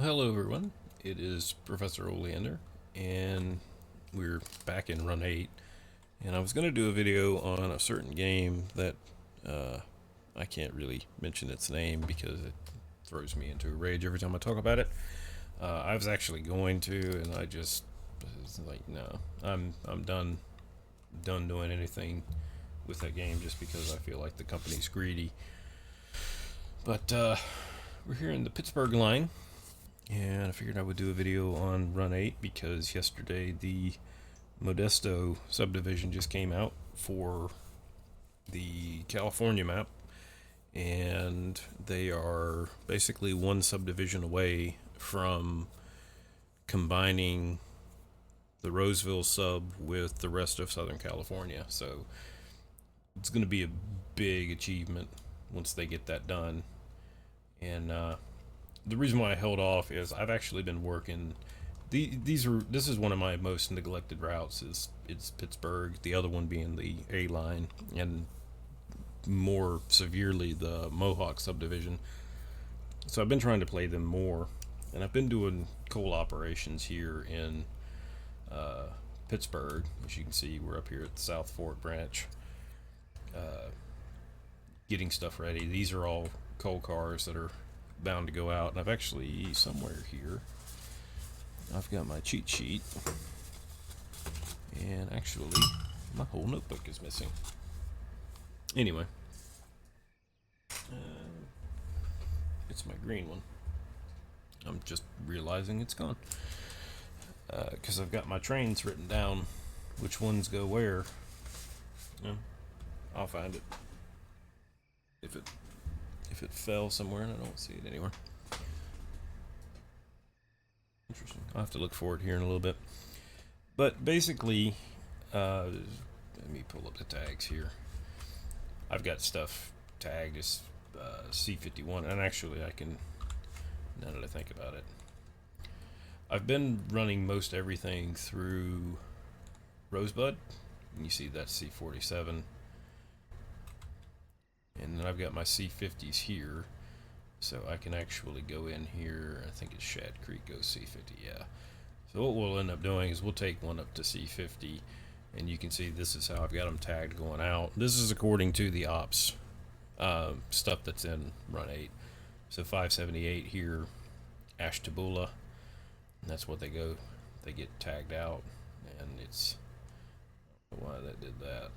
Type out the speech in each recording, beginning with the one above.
Hello, everyone. It is Professor Oleander, and we're back in Run 8. And I was going to do a video on a certain game that uh, I can't really mention its name because it throws me into a rage every time I talk about it. I was actually going to, and I just was like, no, I'm done doing anything with that game just because I feel like the company's greedy. But we're here in the Pittsburgh line, and I figured I would do a video on Run 8 because yesterday the Modesto subdivision just came out for the California map, and they are basically one subdivision away from combining the Roseville sub with the rest of Southern California. So it's going to be a big achievement once they get that done. And the reason why I held off is I've actually been working. This is one of my most neglected routes. It's Pittsburgh. The other one being the A line, and more severely the Mohawk subdivision. So I've been trying to play them more, and I've been doing coal operations here in uh, Pittsburgh. As you can see, we're up here at the South Fork branch, uh, getting stuff ready. These are all coal cars that are bound to go out, and I've actually somewhere here I've got my cheat sheet, and actually my whole notebook is missing. Anyway, it's my green one. I'm just realizing it's gone because I've got my trains written down, which ones go where. Yeah, I'll find it if it fell somewhere and I don't see it anywhere. Interesting. I'll have to look for it here in a little bit. But basically, let me pull up the tags here. I've got stuff tagged as C51, and actually I can, now that I think about it, I've been running most everything through Rosebud, and you see that's C47, and then I've got my C50s here, so I can actually go in here. I think it's Shad Creek goes C50, yeah. So what we'll end up doing is we'll take one up to C50, and you can see this is how I've got them tagged going out. This is according to the ops stuff that's in Run 8. So 578 here, Ashtabula, and that's what they go. They get tagged out, and it's, I don't know why that did that.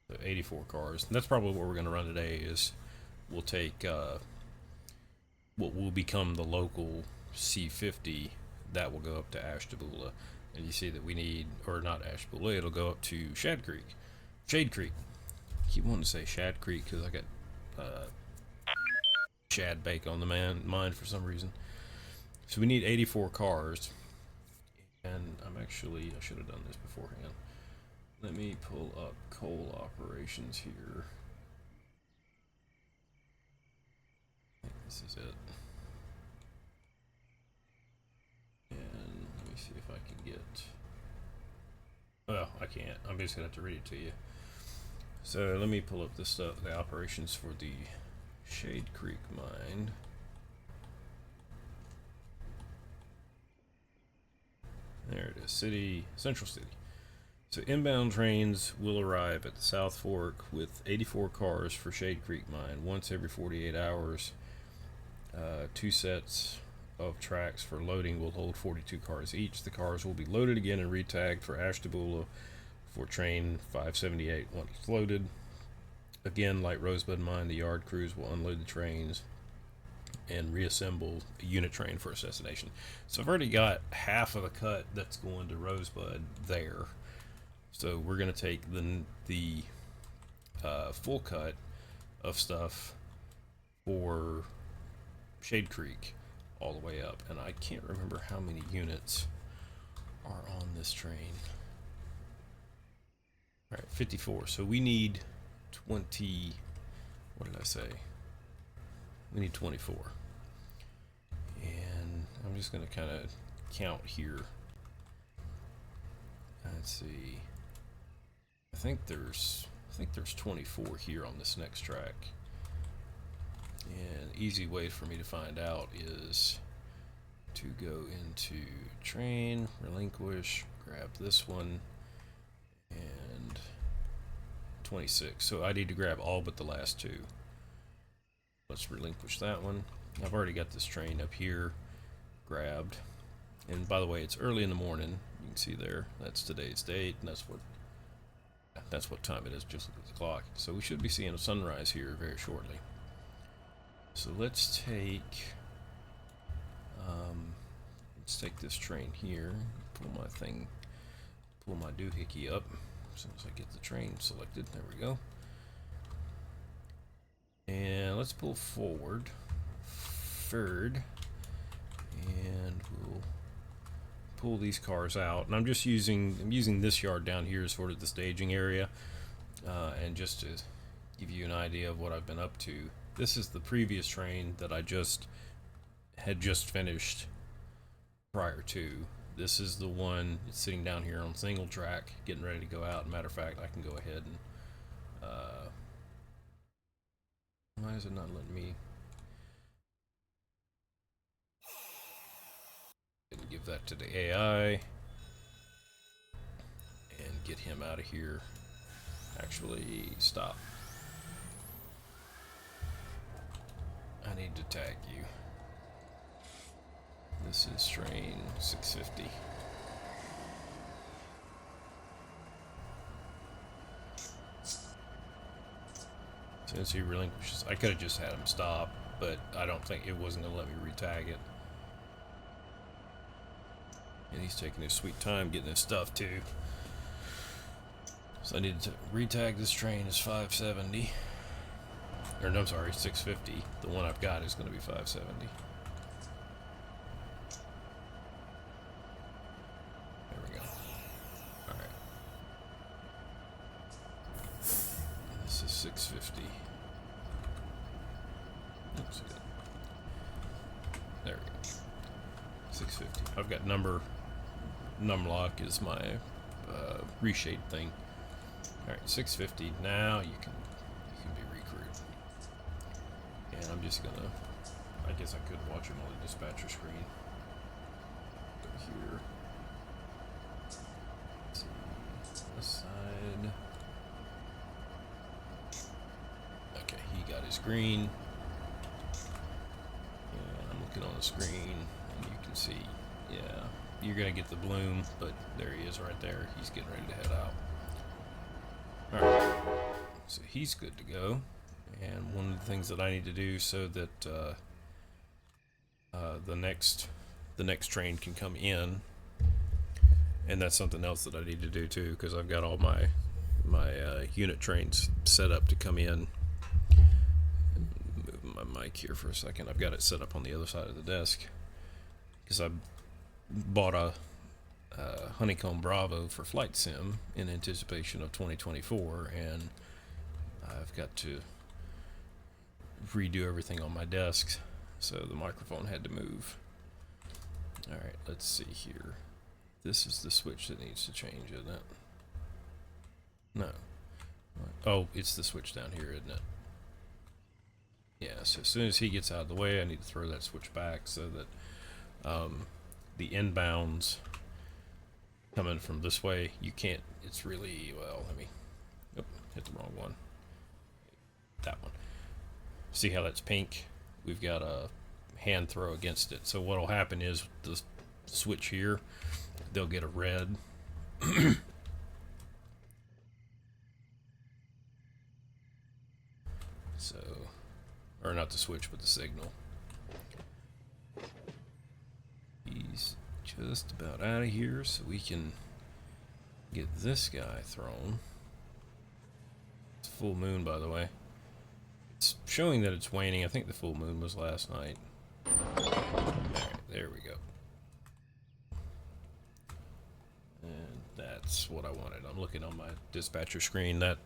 So 84 cars. And that's probably what we're going to run today. Is we'll take what will become the local C50 that will go up to Ashtabula, and you see that we need, or not Ashtabula, it'll go up to Shade Creek. I keep wanting to say Shad Creek because I got Shad Bake on the mind for some reason. So we need 84 cars, and I should have done this beforehand. Let me pull up coal operations here. I think this is it. And let me see if I can get. Well, I can't. I'm just gonna have to read it to you. So let me pull up this stuff, the operations for the Shade Creek mine. There it is, Central City. So inbound trains will arrive at the South Fork with 84 cars for Shade Creek mine once every 48 hours. Two sets of tracks for loading will hold 42 cars each. The cars will be loaded again and retagged for Ashtabula for train 578 once loaded. Again, like Rosebud Mine, the yard crews will unload the trains and reassemble a unit train for assassination. So I've already got half of the cut that's going to Rosebud there. So we're going to take the full cut of stuff for Shade Creek all the way up. And I can't remember how many units are on this train. All right, 54. So we need 20. What did I say? We need 24. And I'm just going to kind of count here. Let's see. I think there's 24 here on this next track. And easy way for me to find out is to go into train, relinquish, grab this one, and 26. So I need to grab all but the last two. Let's relinquish that one. I've already got this train up here grabbed. And by the way, it's early in the morning. You can see there, that's today's date, and that's what time it is, just look at the clock. So we should be seeing a sunrise here very shortly. So let's take this train here, pull my doohickey up as soon as I get the train selected. There we go. And let's pull forward, and we'll pull these cars out. And I'm using this yard down here as sort of the staging area, and just to give you an idea of what I've been up to. This is the previous train that I had just finished prior to. This is the one that's sitting down here on single track, getting ready to go out. Matter of fact, I can go ahead and why is it not letting me give that to the AI and get him out of here? Actually, stop. I need to tag you. This is train 650. Since he relinquishes, I could have just had him stop, but I don't think it wasn't going to let me retag it. And he's taking his sweet time getting his stuff too. So I needed to retag this train as 570. Or no, I'm sorry, 650. The one I've got is going to be 570. There we go. Alright. This is 650. Oops, there we go. 650. I've got numlock is my reshape thing. Alright, 650. Now you can be recruit. And I'm just gonna, I guess I could watch him on the dispatcher screen. Go here. Let's see, this side. Okay, he got his green. And I'm looking on the screen, and you can see, yeah, you're gonna get the bloom, but there he is right there. He's getting ready to head out. Alright, so he's good to go. And one of the things that I need to do so that the next train can come in, and that's something else that I need to do too, because I've got all my unit trains set up to come in. Move my mic here for a second. I've got it set up on the other side of the desk because I bought a Honeycomb Bravo for Flight Sim in anticipation of 2024, and I've got to redo everything on my desk, so the microphone had to move. Alright, let's see here. This is the switch that needs to change, isn't it? No. Oh, it's the switch down here, isn't it? Yeah, so as soon as he gets out of the way, I need to throw that switch back so that the inbounds coming from this way, you can't, it's really, well, let me, oh, hit the wrong one. That one. See how that's pink? We've got a hand throw against it. So what'll happen is the switch here, they'll get a red. So, or not the switch, but the signal. He's just about out of here, so we can get this guy thrown. It's full moon, by the way. It's showing that it's waning. I think the full moon was last night. Alright, there we go. And that's what I wanted. I'm looking on my dispatcher screen. That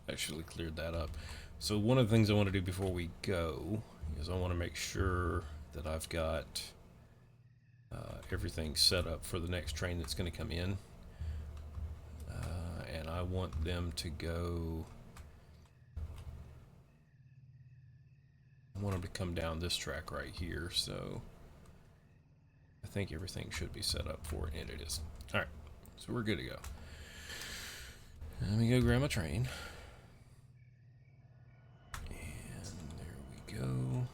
actually cleared that up. So one of the things I want to do before we go is I want to make sure that I've got everything set up for the next train that's going to come in. And I want them to go... want them to come down this track right here, so I think everything should be set up for it, and it is. Alright, so we're good to go. Let me go grab my train. And there we go.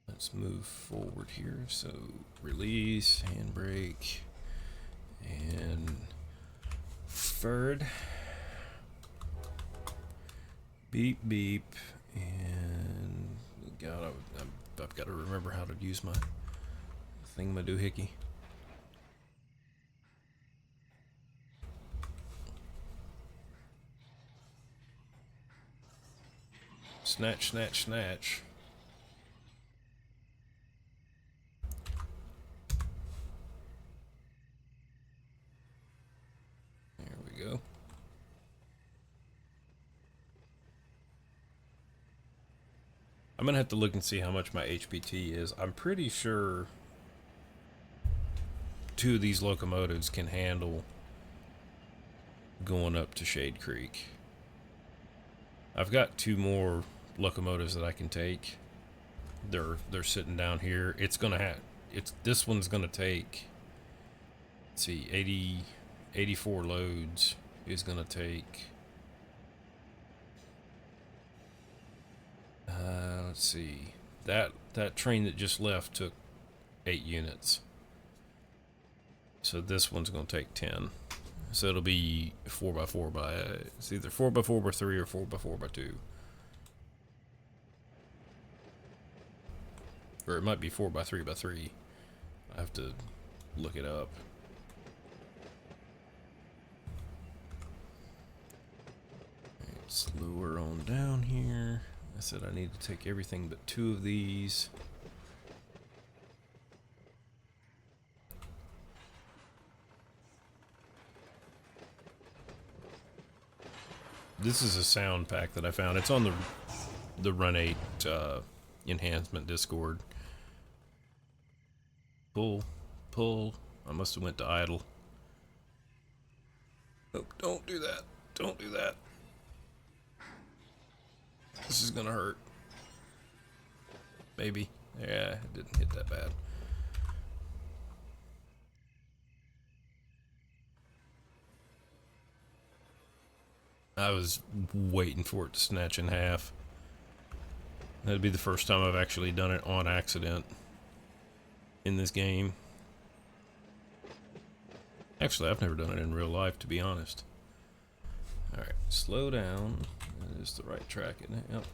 Let's move forward here. So release, handbrake, and third. Beep, beep, and God, I've got to remember how to use my thingamadoohickey. Snatch, snatch, snatch. There we go. I'm gonna have to look and see how much my HPT is. I'm pretty sure 2 of these locomotives can handle going up to Shade Creek. I've got 2 more locomotives that I can take. They're sitting down here. It's this one's gonna take, let's see, 84 loads is gonna take, let's see, that train that just left took 8 units. So this one's gonna take 10. So it'll be 4x4 by, it's either 4x4 by 3 or 4x4 by 2. Or it might be 4x3 by 3. I have to look it up. Let's lower on down here. I said I need to take everything but 2 of these. This is a sound pack that I found. It's on the Run 8 enhancement Discord. Pull. I must have went to idle. Oh, don't do that. Don't do that. This is gonna hurt. Maybe. Yeah, it didn't hit that bad. I was waiting for it to snatch in half. That'd be the first time I've actually done it on accident in this game. Actually, I've never done it in real life, to be honest. Alright, slow down. That is the right track, isn't it? Yep.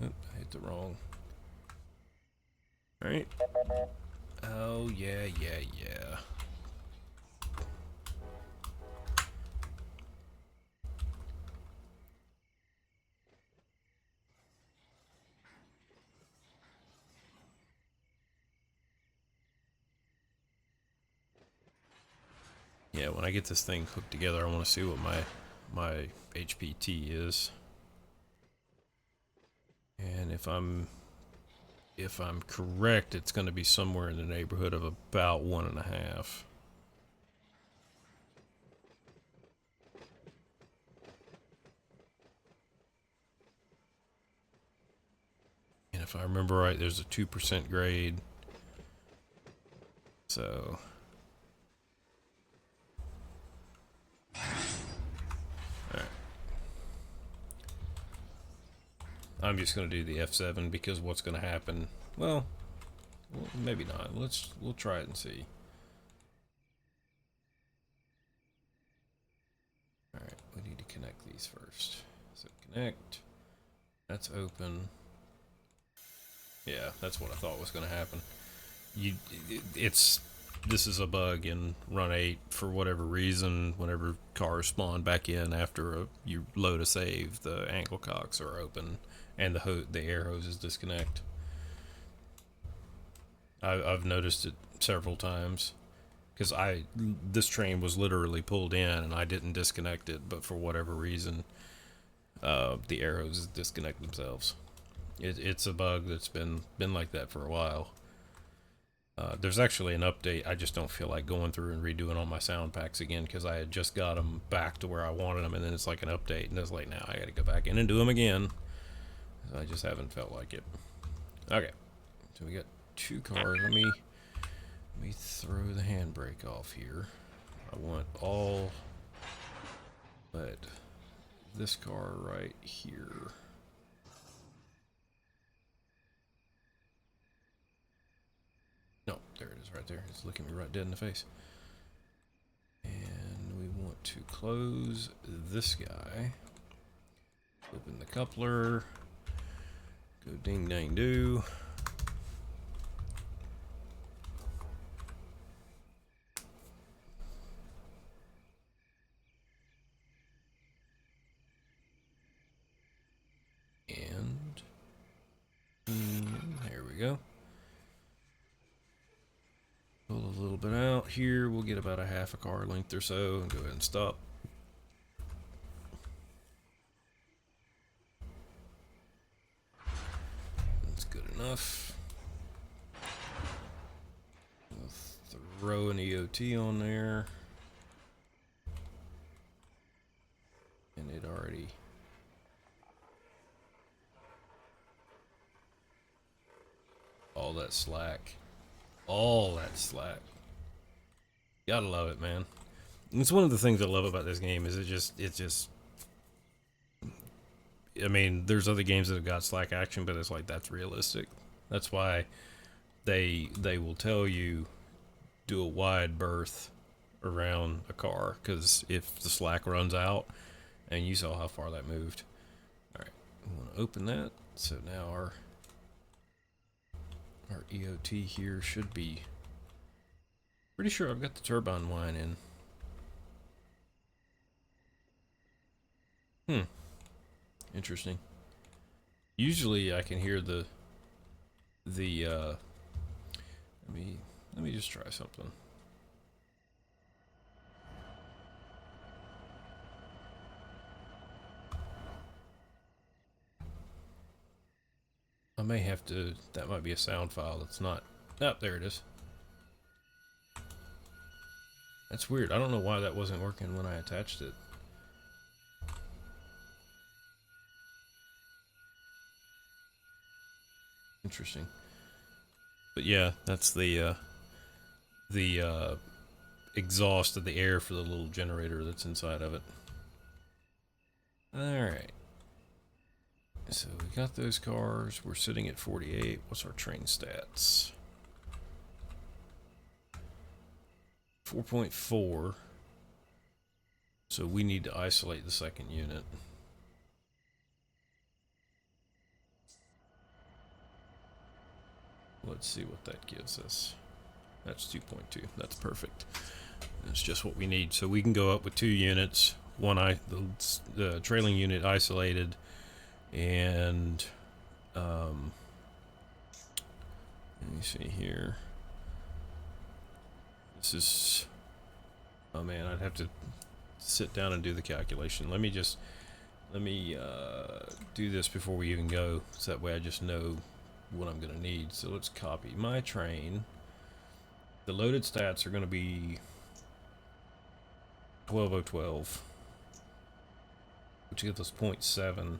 Oop, I hit the wrong. Alright. Oh, yeah. Yeah, when I get this thing hooked together, I want to see what my HPT is. And if I'm correct, it's going to be somewhere in the neighborhood of about 1.5. And if I remember right, there's a 2% grade. So I'm just going to do the F7 because what's going to happen? Well, maybe not. We'll try it and see. All right, we need to connect these first. So connect. That's open. Yeah, that's what I thought was going to happen. This is a bug in Run 8 for whatever reason. Whenever cars spawn back in after you load a save, the ankle cocks are open and the air hoses disconnect. I've noticed it several times because this train was literally pulled in and I didn't disconnect it, but for whatever reason, the air hoses disconnect themselves. It's a bug that's been like that for a while. There's actually an update. I just don't feel like going through and redoing all my sound packs again because I had just got them back to where I wanted them, and then it's like an update, and it's like now I got to go back in and do them again. I just haven't felt like it. Okay, so we got 2 cars. Let me throw the handbrake off here. I want all but this car right here. No, there it is right there. It's looking me right dead in the face. And we want to close this guy. Open the coupler. Go ding dang do. And there we go. Pull a little bit out here. We'll get about a half a car length or so and go ahead and stop. That's good enough. We'll throw an EOT on there. And it already... all that slack. All that slack. Gotta love it, man. It's one of the things I love about this game is it just I mean, there's other games that have got slack action, but it's like that's realistic. That's why they will tell you do a wide berth around a car, because if the slack runs out, and you saw how far that moved. All right, we want to open that. So now our EOT here should be. Pretty sure I've got the turbine line in. Interesting. Usually I can hear the let me just try something. I may have to, that might be a sound file that's not. Oh, there it is. That's weird. I don't know why that wasn't working when I attached it. Interesting. But yeah, that's the exhaust of the air for the little generator that's inside of it. Alright. So we got those cars. We're sitting at 48. What's our train stats? 4.4. So we need to isolate the second unit. Let's see what that gives us. That's 2.2. That's perfect. That's just what we need. So we can go up with 2 units. The trailing unit isolated, and let me see here. This is, oh man, I'd have to sit down and do the calculation. Let me do this before we even go, so that way I just know what I'm gonna need. So let's copy my train. The loaded stats are gonna be 12012, which gives us 0.7,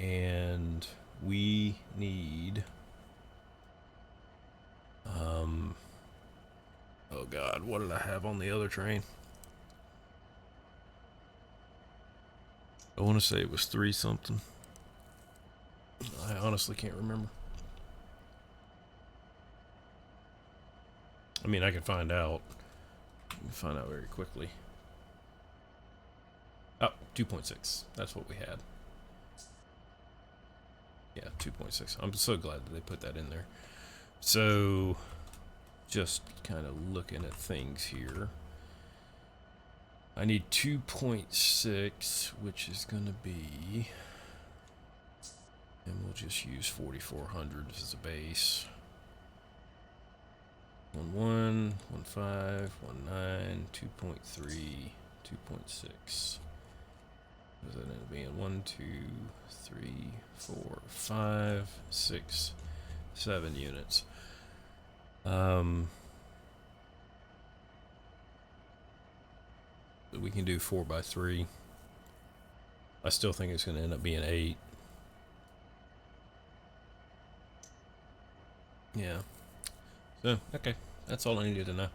and we need oh god, what did I have on the other train? I want to say it was 3 something. I honestly can't remember. I mean, I can find out. Find out very quickly. Oh, 2.6. That's what we had. Yeah, 2.6. I'm so glad that they put that in there. So, just kind of looking at things here. I need 2.6, which is going to be... and we'll just use 4,400 as a base. 1.1, 1.5, 1.9, 2.3, 2.6. What does that end up being? 1, 2, 3, 4, 5, 6, 7 units. We can do 4x3. I still think it's going to end up being 8. Yeah. So, okay. That's all I needed to know.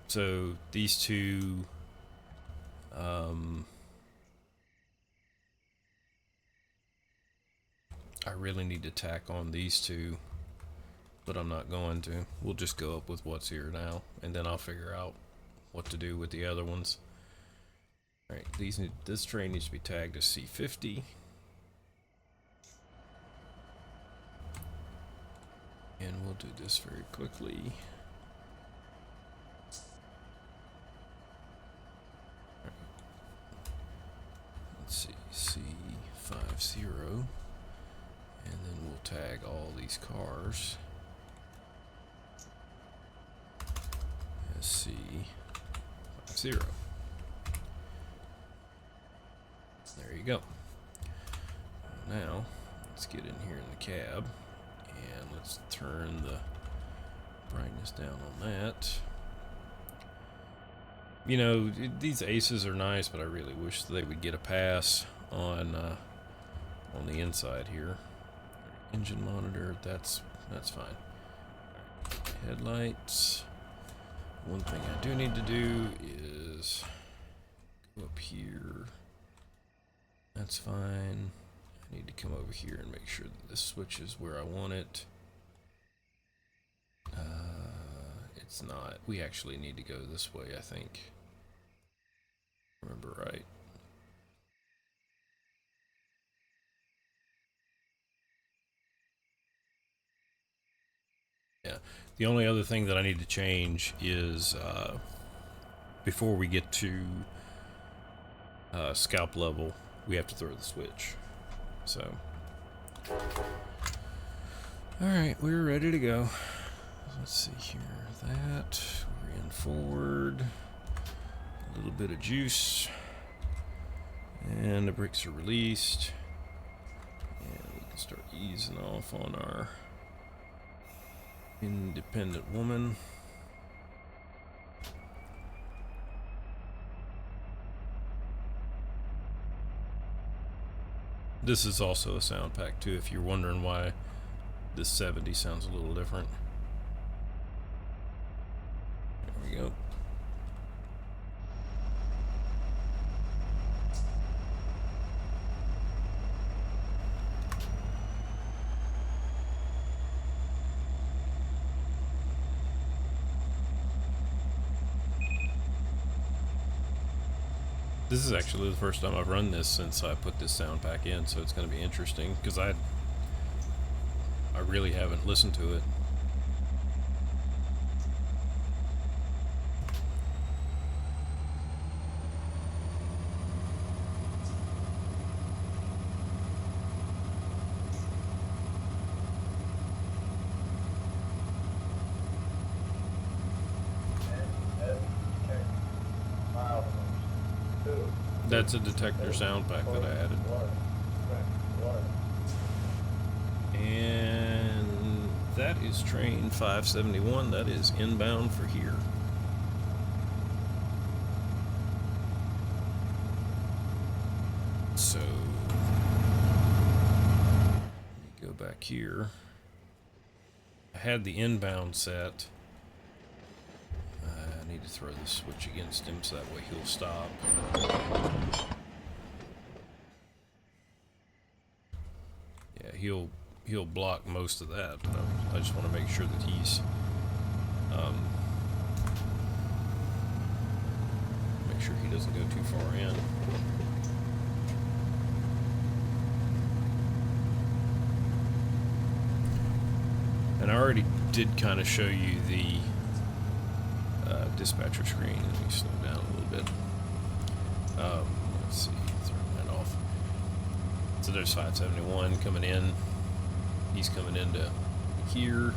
So, these two... I really need to tack on these two, but I'm not going to. We'll just go up with what's here now, and then I'll figure out what to do with the other ones. Alright, this train needs to be tagged as C50. And we'll do this very quickly. Right. Let's see, C50. And then we'll tag all these cars as C50. There you go. Now, let's get in here in the cab, and let's turn the brightness down on that. You know, these aces are nice, but I really wish they would get a pass on the inside here. Engine monitor, that's fine. Headlights. One thing I do need to do is go up here. That's fine. I need to come over here and make sure that this switch is where I want it. It's not. We actually need to go this way, I think. Remember right. Yeah. The only other thing that I need to change is before we get to scalp level, we have to throw the switch. So, alright, we're ready to go. Let's see here. That, we're in forward. A little bit of juice. And the brakes are released. And we can start easing off on our independent woman. This is also a sound pack too, if you're wondering why this 70 sounds a little different. There we go. This is actually the first time I've run this since I put this sound pack in, so it's going to be interesting because I really haven't listened to it. That's a detector sound pack that I added. And that is train 571. That is inbound for here. So, let me go back here. I had the inbound set. I need to throw the switch against him so that way he'll stop. Yeah, he'll block most of that, but I just want to make sure that he's make sure he doesn't go too far in. And I already did kind of show you the dispatcher screen. Let me slow down a little bit. Let's see, turn that off. So there's 571 coming in. He's coming into here.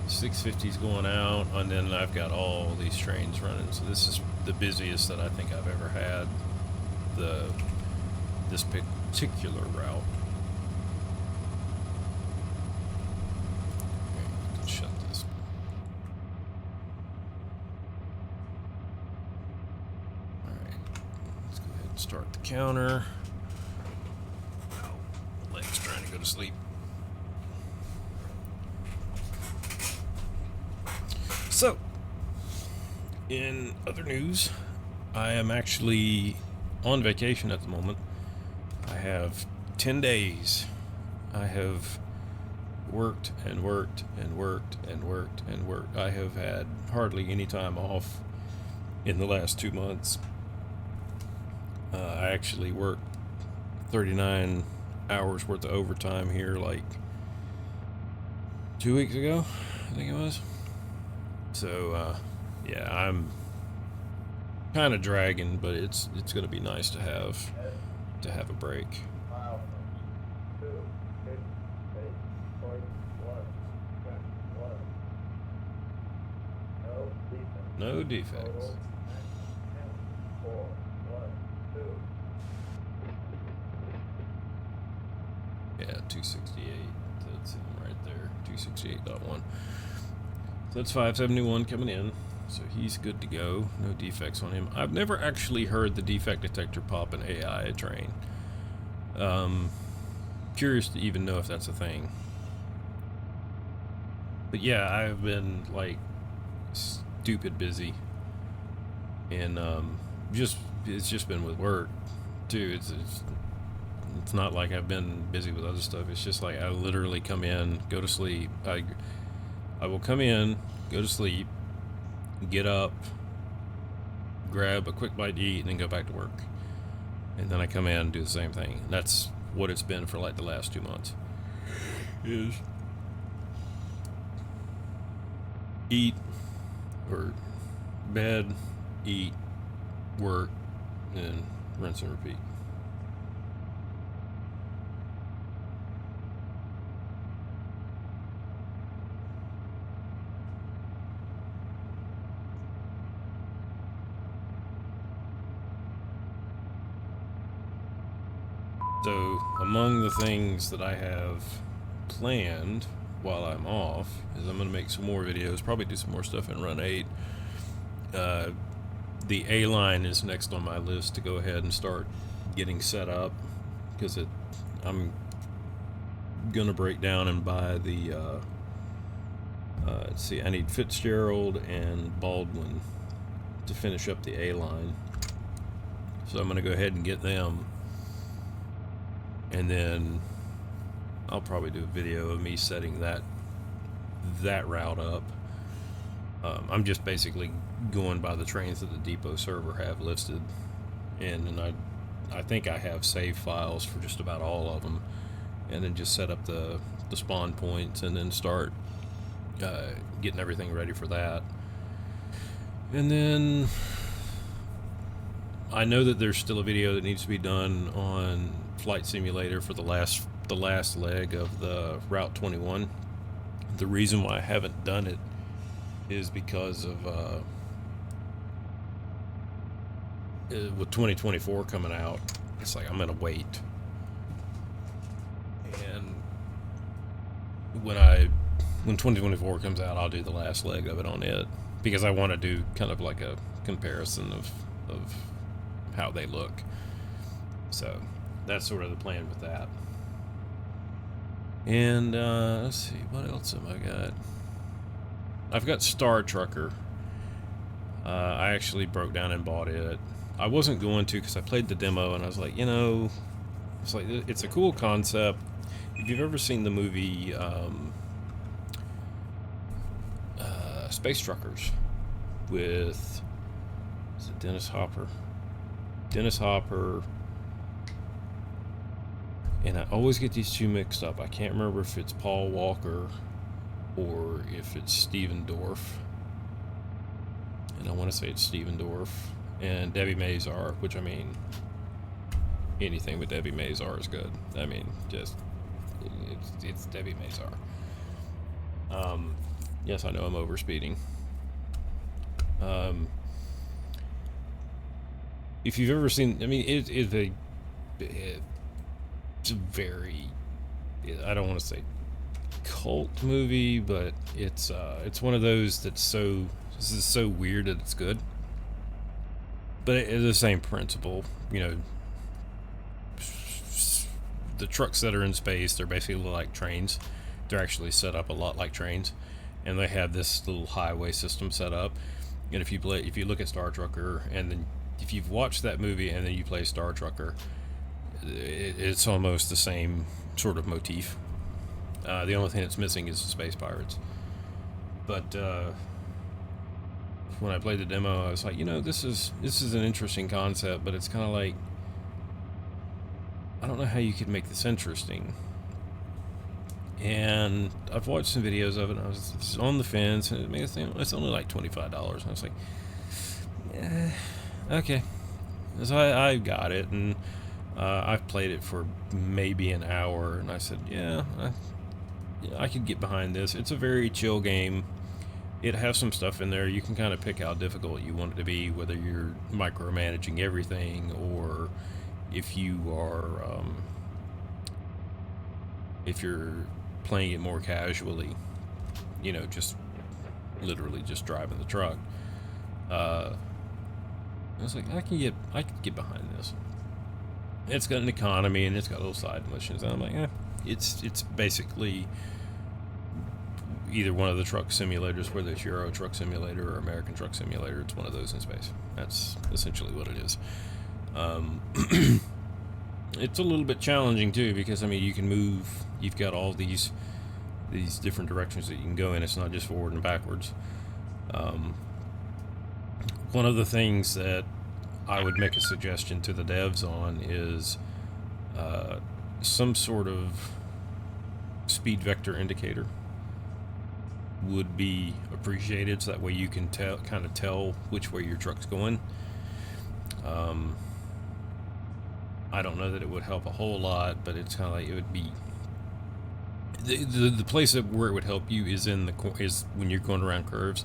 650's going out, and then I've got all these trains running. So this is the busiest that I think I've ever had. This particular route. Okay, you can shut this Start the counter. Oh, leg's trying to go to sleep. So, in other news, I am actually on vacation at the moment. I have 10 days. I have worked and worked and worked and worked and worked. I have had hardly any time off in the last 2 months. I actually worked 39 hours worth of overtime here like 2 weeks ago, I think it was. So, yeah, I'm kind of dragging, but it's going to be nice to have a break. No defects. Yeah, 268. That's him right there. 268.1. So that's 571 coming in. So he's good to go. No defects on him. I've never actually heard the defect detector pop an AI train. Curious to even know if that's a thing. But yeah, I've been like stupid busy, and it's just been with work too. It's not like I've been busy with other stuff. It's just like I literally come in, go to sleep. I will come in, go to sleep, get up, grab a quick bite to eat, and then go back to work. And then I come in and do the same thing. And that's what it's been for like the last 2 months. Is eat, or bed, eat, work, and rinse and repeat. So, among the things that I have planned while I'm off is I'm going to make some more videos, probably do some more stuff in Run 8. The A-line is next on my list to go ahead and start getting set up, because I'm going to break down and buy the, let's see, I need Fitzgerald and Baldwin to finish up the A-line. So I'm going to go ahead and get them. And then I'll probably do a video of me setting that route up. I'm just basically going by the trains that the depot server have listed, and then I think I have save files for just about all of them, and then just set up the spawn points and then start getting everything ready for that. And then I know that there's still a video that needs to be done on Flight Simulator for the last leg of the Route 21. The reason why I haven't done it is because of with 2024 coming out, it's like I'm gonna wait, and when 2024 comes out, I'll do the last leg of it on it, because I want to do kind of like a comparison of how they look. So that's sort of the plan with that. And let's see, what else have I got? I've got Star Trucker. I actually broke down and bought it. I wasn't going to, because I played the demo and I was like, it's like, it's a cool concept. If you've ever seen the movie Space Truckers with, is it Dennis Hopper? Dennis Hopper, and I always get these two mixed up. I can't remember if it's Paul Walker or if it's Steven Dorff. And I want to say it's Steven Dorff. And Debbie Mazar, which, I mean, anything with Debbie Mazar is good. I mean, just, it's Debbie Mazar. Yes, I know I'm overspeeding. If you've ever seen, I mean, it's a very, I don't want to say cult movie, but it's one of those that's so, this is so weird that it's good. But it's the same principle. You know, the trucks that are in space, they're basically like trains. They're actually set up a lot like trains, and they have this little highway system set up. And if you look at Star Trucker, and then if you've watched that movie and then you play Star Trucker, it's almost the same sort of motif. The only thing that's missing is the space pirates. But when I played the demo, I was like, this is an interesting concept, but it's kind of like, I don't know how you could make this interesting. And I've watched some videos of it, and I was on the fence, and it's only like $25. And I was like, yeah, okay. So I got it, and I've played it for maybe an hour, and I said, yeah, I could get behind this. It's a very chill game. It has some stuff in there. You can kind of pick how difficult you want it to be, whether you're micromanaging everything, or if you are, if you're playing it more casually, just literally just driving the truck. I was like, I could get behind this. It's got an economy, and it's got little side missions. And I'm like, it's basically either one of the truck simulators, whether it's Euro Truck Simulator or American Truck Simulator. It's one of those in space. That's essentially what it is. It's a little bit challenging too, because you can move. You've got all these different directions that you can go in. It's not just forward and backwards. One of the things that I would make a suggestion to the devs on is some sort of speed vector indicator would be appreciated, so that way you can kind of tell which way your truck's going. I don't know that it would help a whole lot, but it's kind of like it would be the place where it would help you is is when you're going around curves.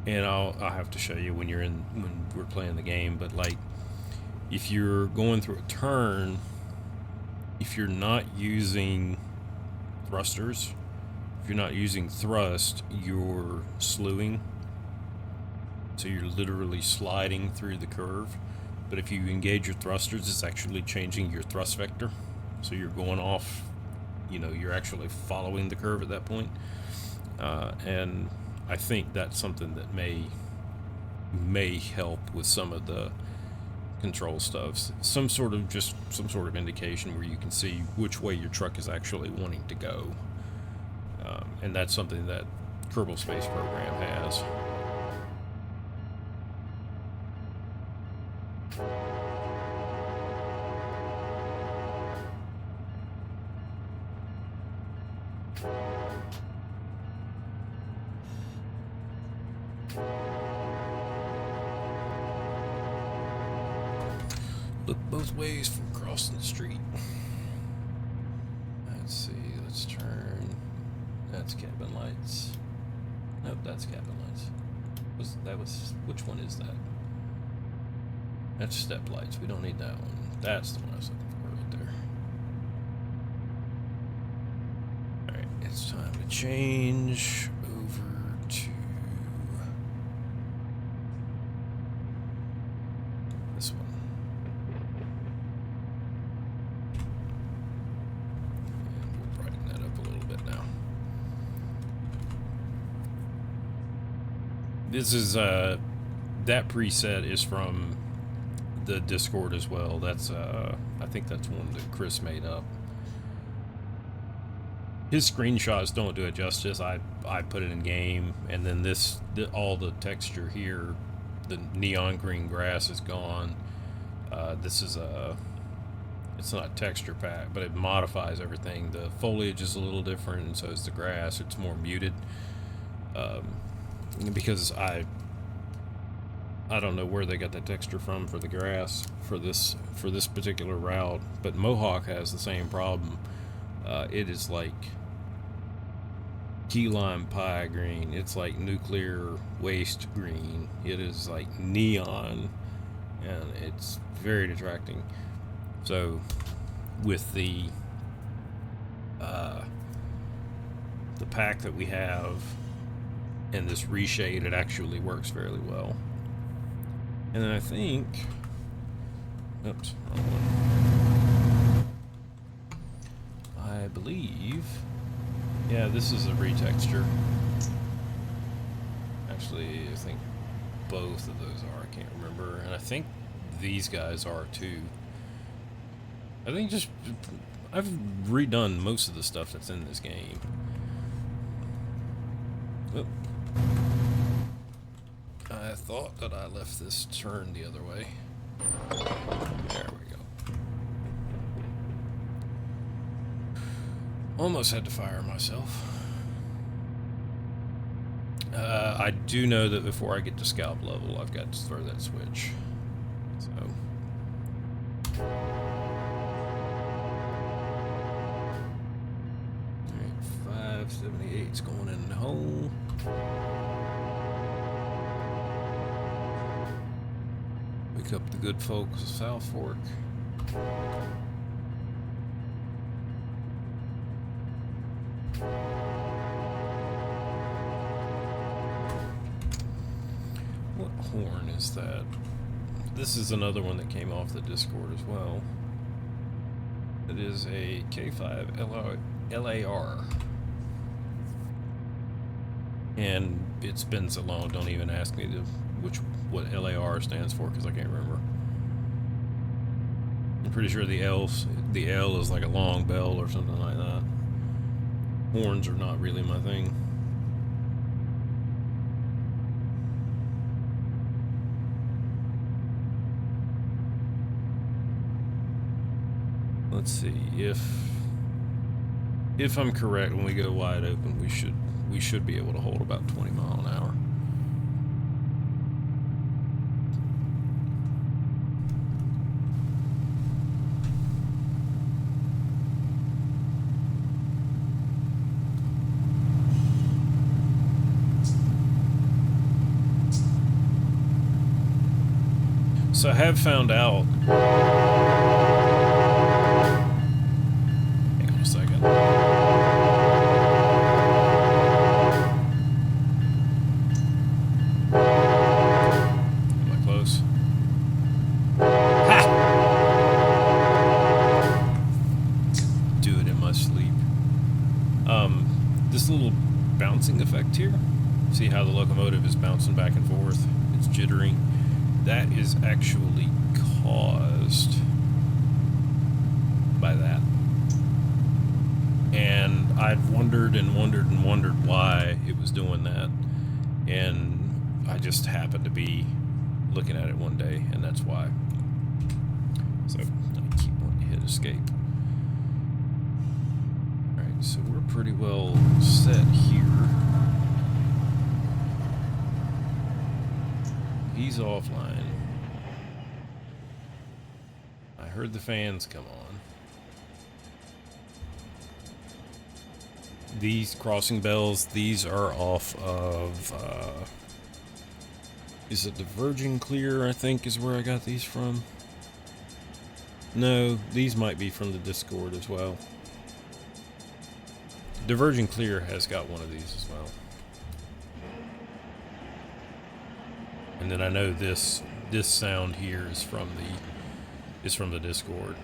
And I'll have to show you when we're playing the game. But like, if you're going through a turn, if you're not using thrusters, if you're not using thrust, you're slewing. So you're literally sliding through the curve. But if you engage your thrusters, it's actually changing your thrust vector. So you're going off, you're actually following the curve at that point. And I think that's something that may help with some of the control stuff. Some sort of indication where you can see which way your truck is actually wanting to go. And that's something that Kerbal Space Program has. Look both ways from crossing the street. Let's see, let's turn. That's cabin lights. Nope, that's cabin lights. Which one is that? That's step lights. We don't need that one. That's the one I was looking for right there. Alright, it's time to change over to this one. And we'll brighten that up a little bit now. This is, that preset is from the Discord as well. That's, I think that's one that Chris made up. His screenshots don't do it justice. I put it in game, and then all the texture here, the neon green grass is gone. This is it's not a texture pack, but it modifies everything. The foliage is a little different, and so is the grass. It's more muted. Because I don't know where they got that texture from for the grass for this particular route, but Mohawk has the same problem. It is like key lime pie green. It's like nuclear waste green. It is like neon, and it's very detracting. So with the pack that we have and this reshade, it actually works fairly well. And then I think, oops, wrong one. I believe, yeah, this is a retexture. Actually, I think both of those are, I can't remember. And I think these guys are too. I think just, I've redone most of the stuff that's in this game. Oh. I thought that I left this turned the other way. There we go. Almost had to fire myself. I do know that before I get to scalp level, I've got to throw that switch. So. Alright, 578's going in the hole. Wake up the good folks of South Fork. What horn is that? This is another one that came off the Discord as well. It is a K5 LAR. And it's been so long, don't even ask me what LAR stands for, because I can't remember. I'm pretty sure the L is like a long bell or something like that. Horns are not really my thing. Let's see, if I'm correct, when we go wide open, we should be able to hold about 20 miles an hour. So I have found out. Hang on a second. Am I close? Ha! Do it in my sleep. This little bouncing effect here. See how the locomotive is bouncing back and forth? It's jittering. That is actually caused by that. And I've wondered and wondered and wondered why it was doing that. And I just happened to be looking at it one day, and that's why. So I keep wanting to hit escape. Alright, so we're pretty well set here. He's offline. I heard the fans come on. These crossing bells, these are off of, is it Diverging Clear, I think is where I got these from? No, these might be from the Discord as well. Diverging Clear has got one of these as well. And then I know this sound here is from the Discord.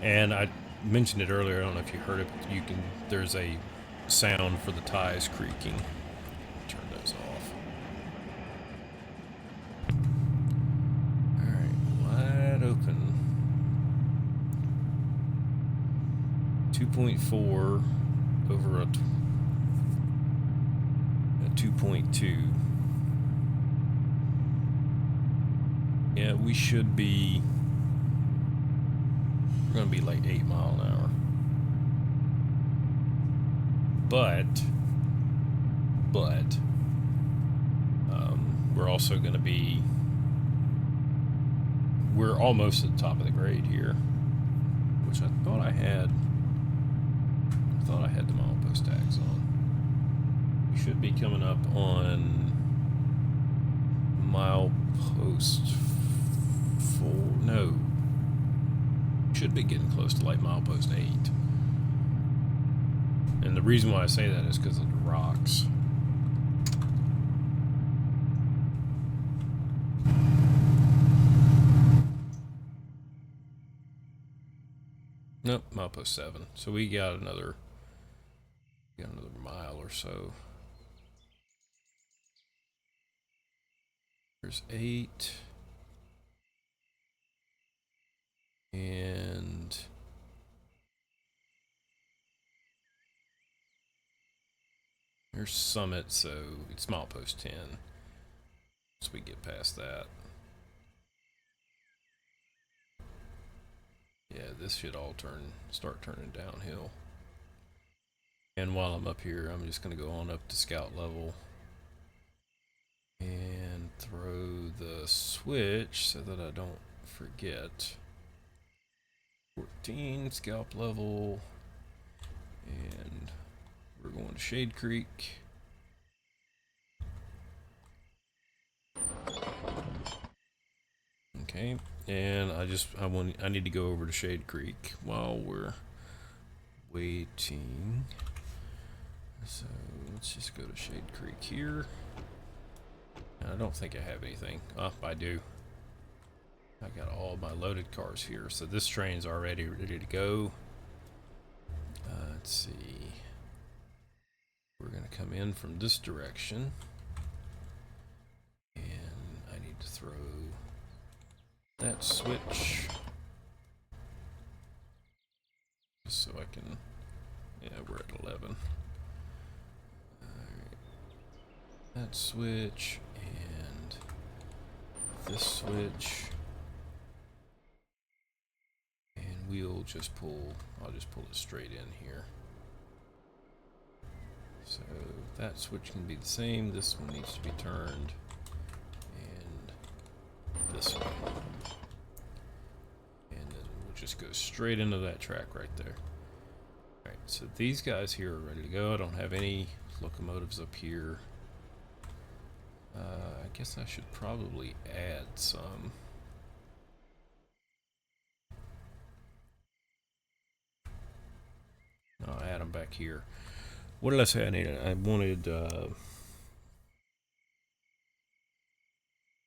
And I mentioned it earlier, I don't know if you heard it, but there's a sound for the ties creaking. Turn those off. Alright, wide open. 2.4 over a 2.2. Yeah, we should be. We're gonna be like 8 miles an hour. But we're also gonna be. We're almost at the top of the grade here, which I thought I had. I thought I had the milepost tags on. We should be coming up on milepost. No, should be getting close to like milepost 8. And the reason why I say that is because of the rocks. Nope, milepost 7. So we got another mile or so. There's 8. And there's Summit, so it's milepost 10. So we get past that. Yeah, this should all start turning downhill. And while I'm up here, I'm just going to go on up to scout level and throw the switch so that I don't forget. 14 scalp level, and we're going to Shade Creek. Okay, and I need to go over to Shade Creek while we're waiting. So let's just go to Shade Creek here. I don't think I have anything. Oh, I do. I got all my loaded cars here, so this train's already ready to go. Let's see. We're gonna come in from this direction, and I need to throw that switch just so I can. Yeah, we're at 11. Alright. That switch and this switch. And we'll just I'll just pull it straight in here. So that switch can be the same. This one needs to be turned. And this one. And then we'll just go straight into that track right there. Alright, so these guys here are ready to go. I don't have any locomotives up here. I guess I should probably add some. I'll add them back here. What did I say I needed?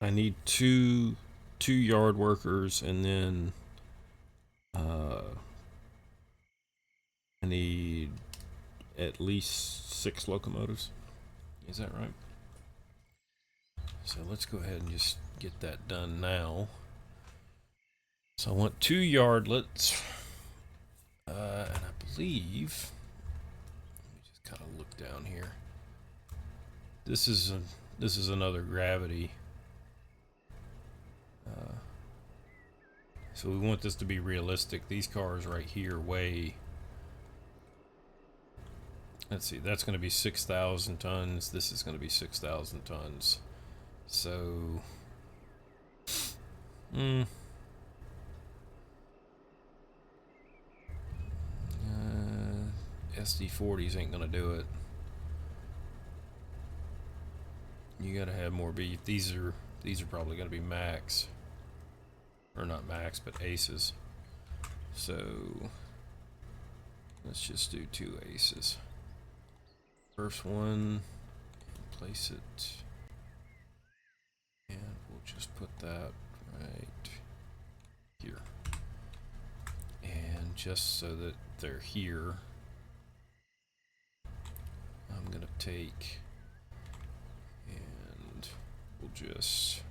I need two yard workers, and then I need at least 6 locomotives. Is that right? So let's go ahead and just get that done now. So I want 2 yardlets, and I believe. Let me just kind of look down here. This is another gravity. So we want this to be realistic. These cars right here weigh. Let's see, that's going to be 6,000 tons. This is going to be 6,000 tons. So, SD40s ain't going to do it. You got to have more beef. These are probably going to be max. Or not max, but aces. So, let's just do 2 aces. First one, place it, and we'll just put that right here. And just so that they're here, I'm gonna take, and we'll just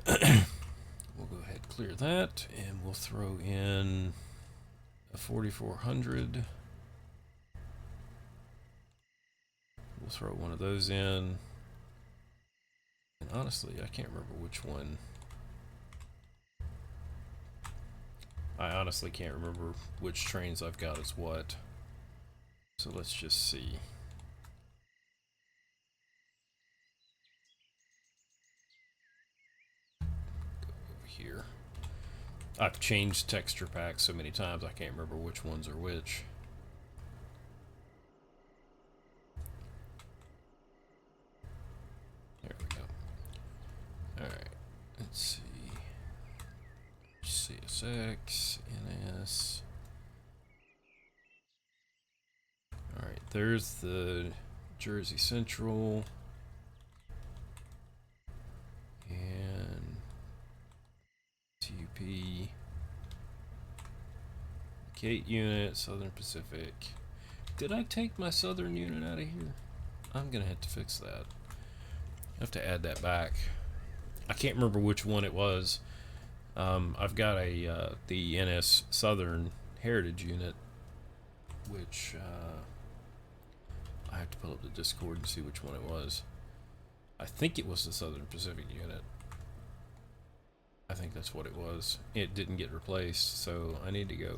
we'll go ahead and clear that, and we'll throw in a 4400. We'll throw one of those in. And honestly, I can't remember which one. I honestly can't remember which trains I've got as what. So let's just see. Go over here. I've changed texture packs so many times I can't remember which ones are which. There we go. Alright, let's see. CSX, NS. Alright, there's the Jersey Central. And TUP. Gate unit, Southern Pacific. Did I take my Southern unit out of here? I'm gonna have to fix that. I have to add that back. I can't remember which one it was. I've got the NS Southern Heritage unit, which I have to pull up the Discord and see which one it was. I think it was the Southern Pacific unit. I think that's what it was. It didn't get replaced, so I need to go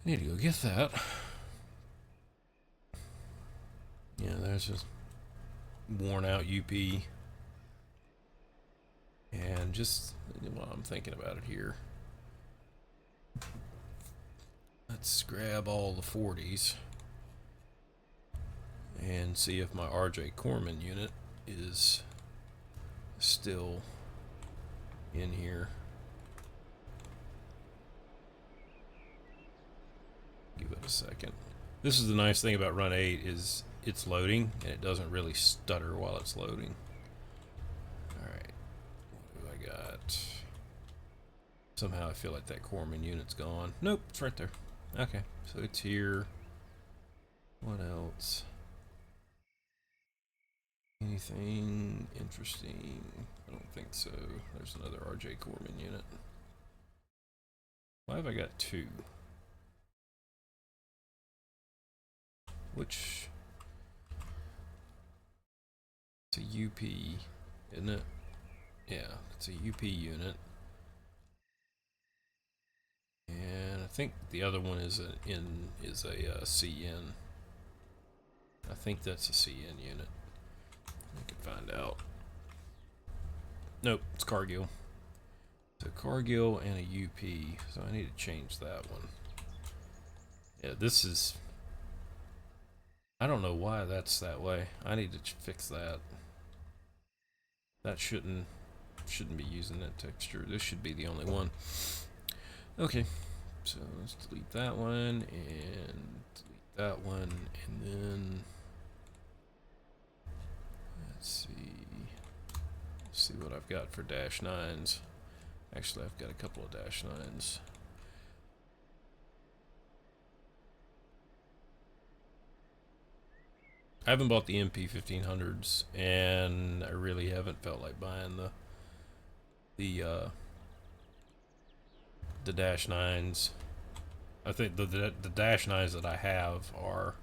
get that. Yeah, there's just worn out UP. And just while I'm thinking about it here, let's grab all the 40s and see if my RJ Corman unit is still in here. Give it a second. This is the nice thing about Run 8 is it's loading and it doesn't really stutter while it's loading. Alright, what do I got? Somehow I feel like that Corman unit's gone. Nope, it's right there. Okay, so it's here. What else? Anything interesting? I don't think so. There's another RJ Corman unit. Why have I got two? Which... it's a UP, isn't it? Yeah, it's a UP unit. And I think the other one is a CN. I think that's a CN unit. I can find out. Nope, it's Cargill. So Cargill and a UP. So I need to change that one. Yeah, this is... I don't know why that's that way. I need to fix that. That shouldn't be using that texture. This should be the only one. Okay, so let's delete that one and delete that one, and then let's see what I've got for dash 9s. Actually, I've got a couple of dash 9s. I haven't bought the MP 1500s, and I really haven't felt like buying the dash 9s. I think the dash 9s that I have are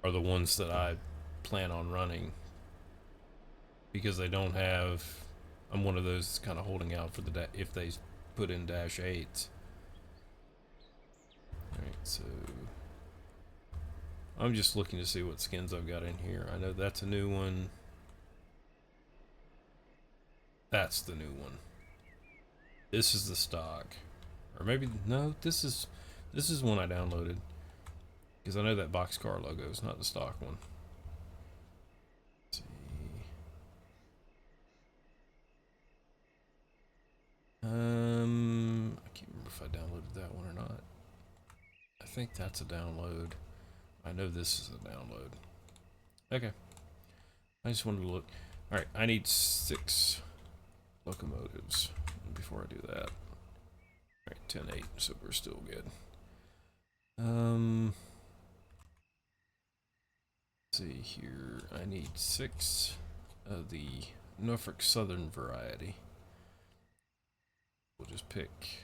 the ones that I plan on running, because they don't have... I'm one of those kind of holding out for the if they put in dash 8s. Alright, so I'm just looking to see what skins I've got in here. I know that's a new one. That's the new one. This is the stock. Or maybe, no, this is one I downloaded. Because I know that boxcar logo is not the stock one. Let's see. I can't remember if I downloaded that one or not. I think that's a download. I know this is a download. Okay. I just wanted to look. Alright, I need 6 locomotives before I do that. Alright, 10-8, so we're still good. Let's see here. I need 6 of the Norfolk Southern variety. We'll just pick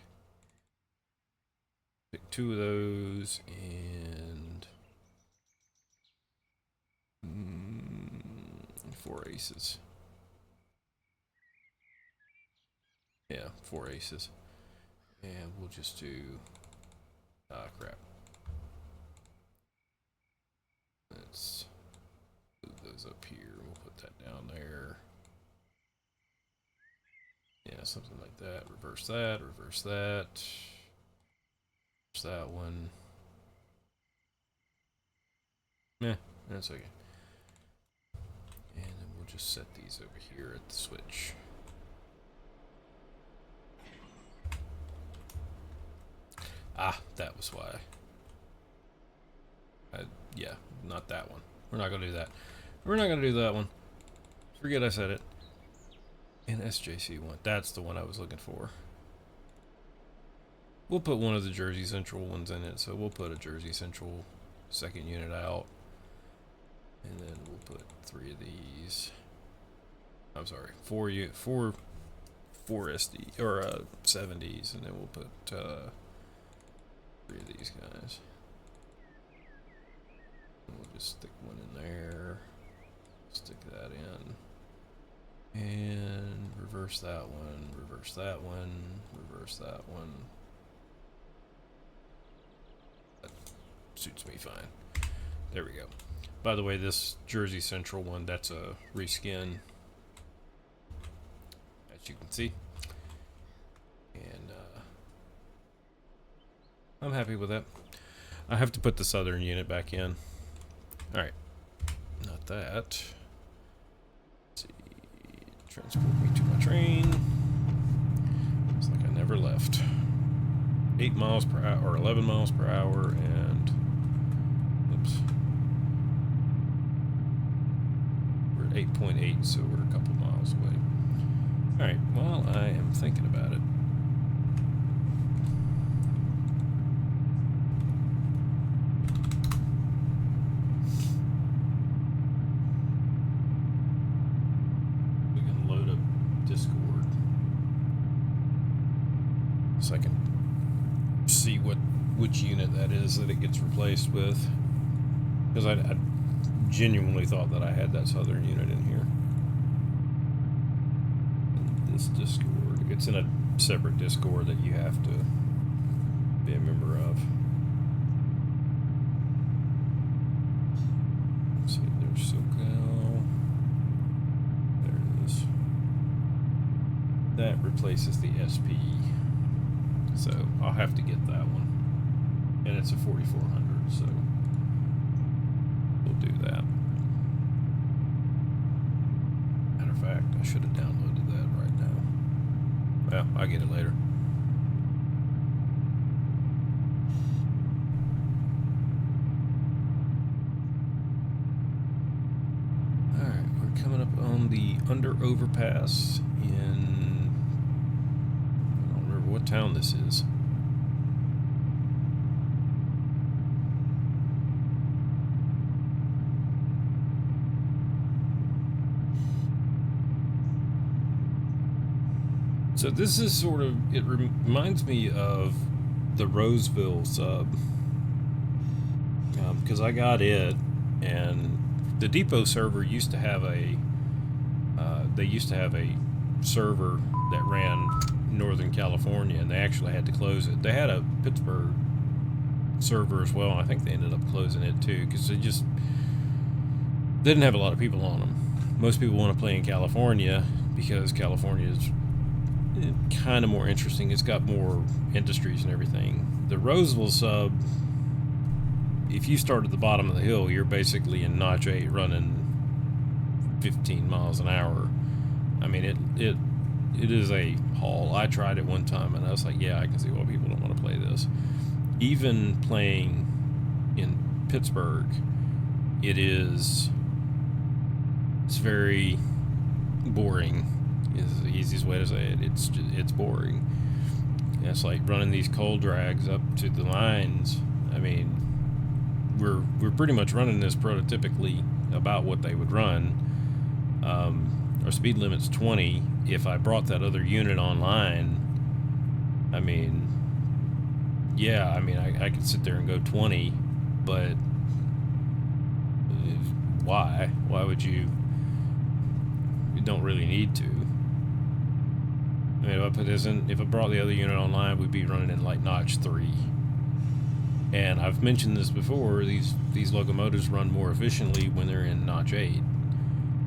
2 of those and 4 aces. Yeah, 4 aces. And we'll just do... crap. Let's move those up here. We'll put that down there. Yeah, something like that. Reverse that, reverse that. Reverse that one. Yeah, that's okay. And then we'll just set these over here at the switch. Ah, that was why. Yeah, not that one. We're not going to do that. We're not going to do that one. Forget I said it. And SJC1. That's the one I was looking for. We'll put one of the Jersey Central ones in it, so we'll put a Jersey Central second unit out. And then we'll put 3 of these. I'm sorry, 4 SD or 70s, and then we'll put 3 of these guys. And we'll just stick one in there. Stick that in. And reverse that one, reverse that one, reverse that one. That suits me fine. There we go. By the way, this Jersey Central one, that's a reskin, as you can see. And I'm happy with that. I have to put the southern unit back in. Alright. Not that. Let's see. Transport me to my train. It's like I never left. 8 miles per hour, or 11 miles per hour, and oops. We're at 8.8, so we're a couple miles away. Alright, while I am thinking about it, we can load up Discord so I can see which unit that is that it gets replaced with, because I genuinely thought that I had that southern unit in here. And this Discord, it's in a separate Discord that you have to be a member of. Let's see, there's SoCal. There it is. That replaces the SP. So I'll have to get that one. And it's a 4400, so we'll do that. Matter of fact, I should have downloaded that right now. Well, I'll get it later. Alright, we're coming up on the under overpass in, I don't remember what town this is. So this is sort of, it reminds me of the Roseville sub, because I got it, and the depot server used to have a, they used to have a server that ran Northern California, and they actually had to close it. They had a Pittsburgh server as well, and I think they ended up closing it too, because they didn't have a lot of people on them. Most people want to play in California, because California is kind of more interesting. It's got more industries and everything. The Roseville sub, if you start at the bottom of the hill, you're basically in Notch 8 running 15 miles an hour. I mean, it is a haul. I tried it one time and I was like, yeah, I can see why people don't want to play this. Even playing in Pittsburgh, it's very boring. Is the easiest way to say it. It's boring. It's like running these coal drags up to the lines. I mean, we're pretty much running this prototypically about what they would run. Our speed limit's 20. If I brought that other unit online, I mean, yeah, I mean, I could sit there and go 20, but why? Why would you? You don't really need to. I mean, if I put this in, if I brought the other unit online, we'd be running in like Notch 3. And I've mentioned this before, these locomotives run more efficiently when they're in Notch 8.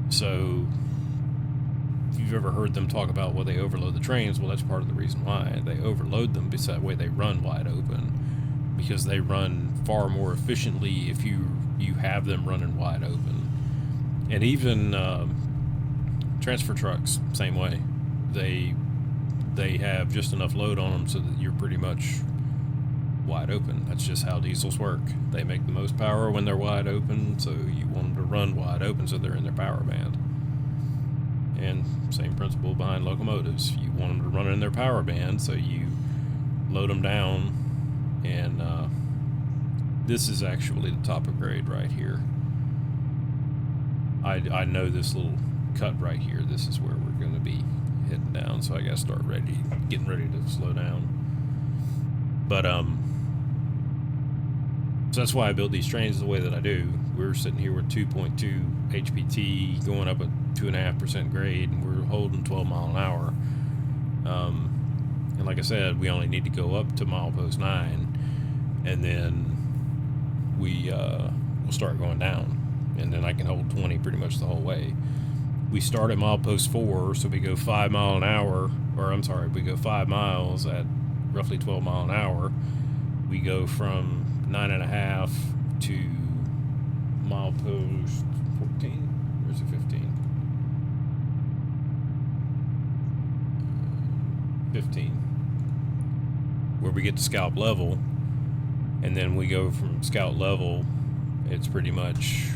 So, if you've ever heard them talk about, well, they overload the trains, well, that's part of the reason why. They overload them, because that way they run wide open. Because they run far more efficiently if you have them running wide open. And even transfer trucks, same way. They have just enough load on them so that you're pretty much wide open. That's just how diesels work. They make the most power when they're wide open, so you want them to run wide open so they're in their power band. And same principle behind locomotives. You want them to run in their power band, so you load them down, and this is actually the top of grade right here. I know this little cut right here, this is where we're going to be heading down, so I gotta start getting ready to slow down. But so that's why I built these trains the way that I do. We're sitting here with 2.2 HPT going up a 2.5% grade, and we're holding 12 mile an hour. And like I said, we only need to go up to milepost 9, and then we'll start going down, and then I can hold 20 pretty much the whole way. We start at milepost 4, so we go 5 mile an hour, or I'm sorry, we go 5 miles at roughly 12 mile an hour. We go from 9.5 to milepost 14. Where's it 15? 15. Where we get to scout level, and then we go from scout level. It's pretty much,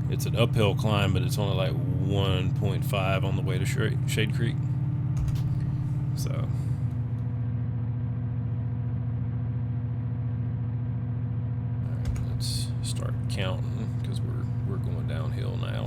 it's an uphill climb, but it's only like 1.5 on the way to Shade Creek. So alright, let's start counting, because we're going downhill now.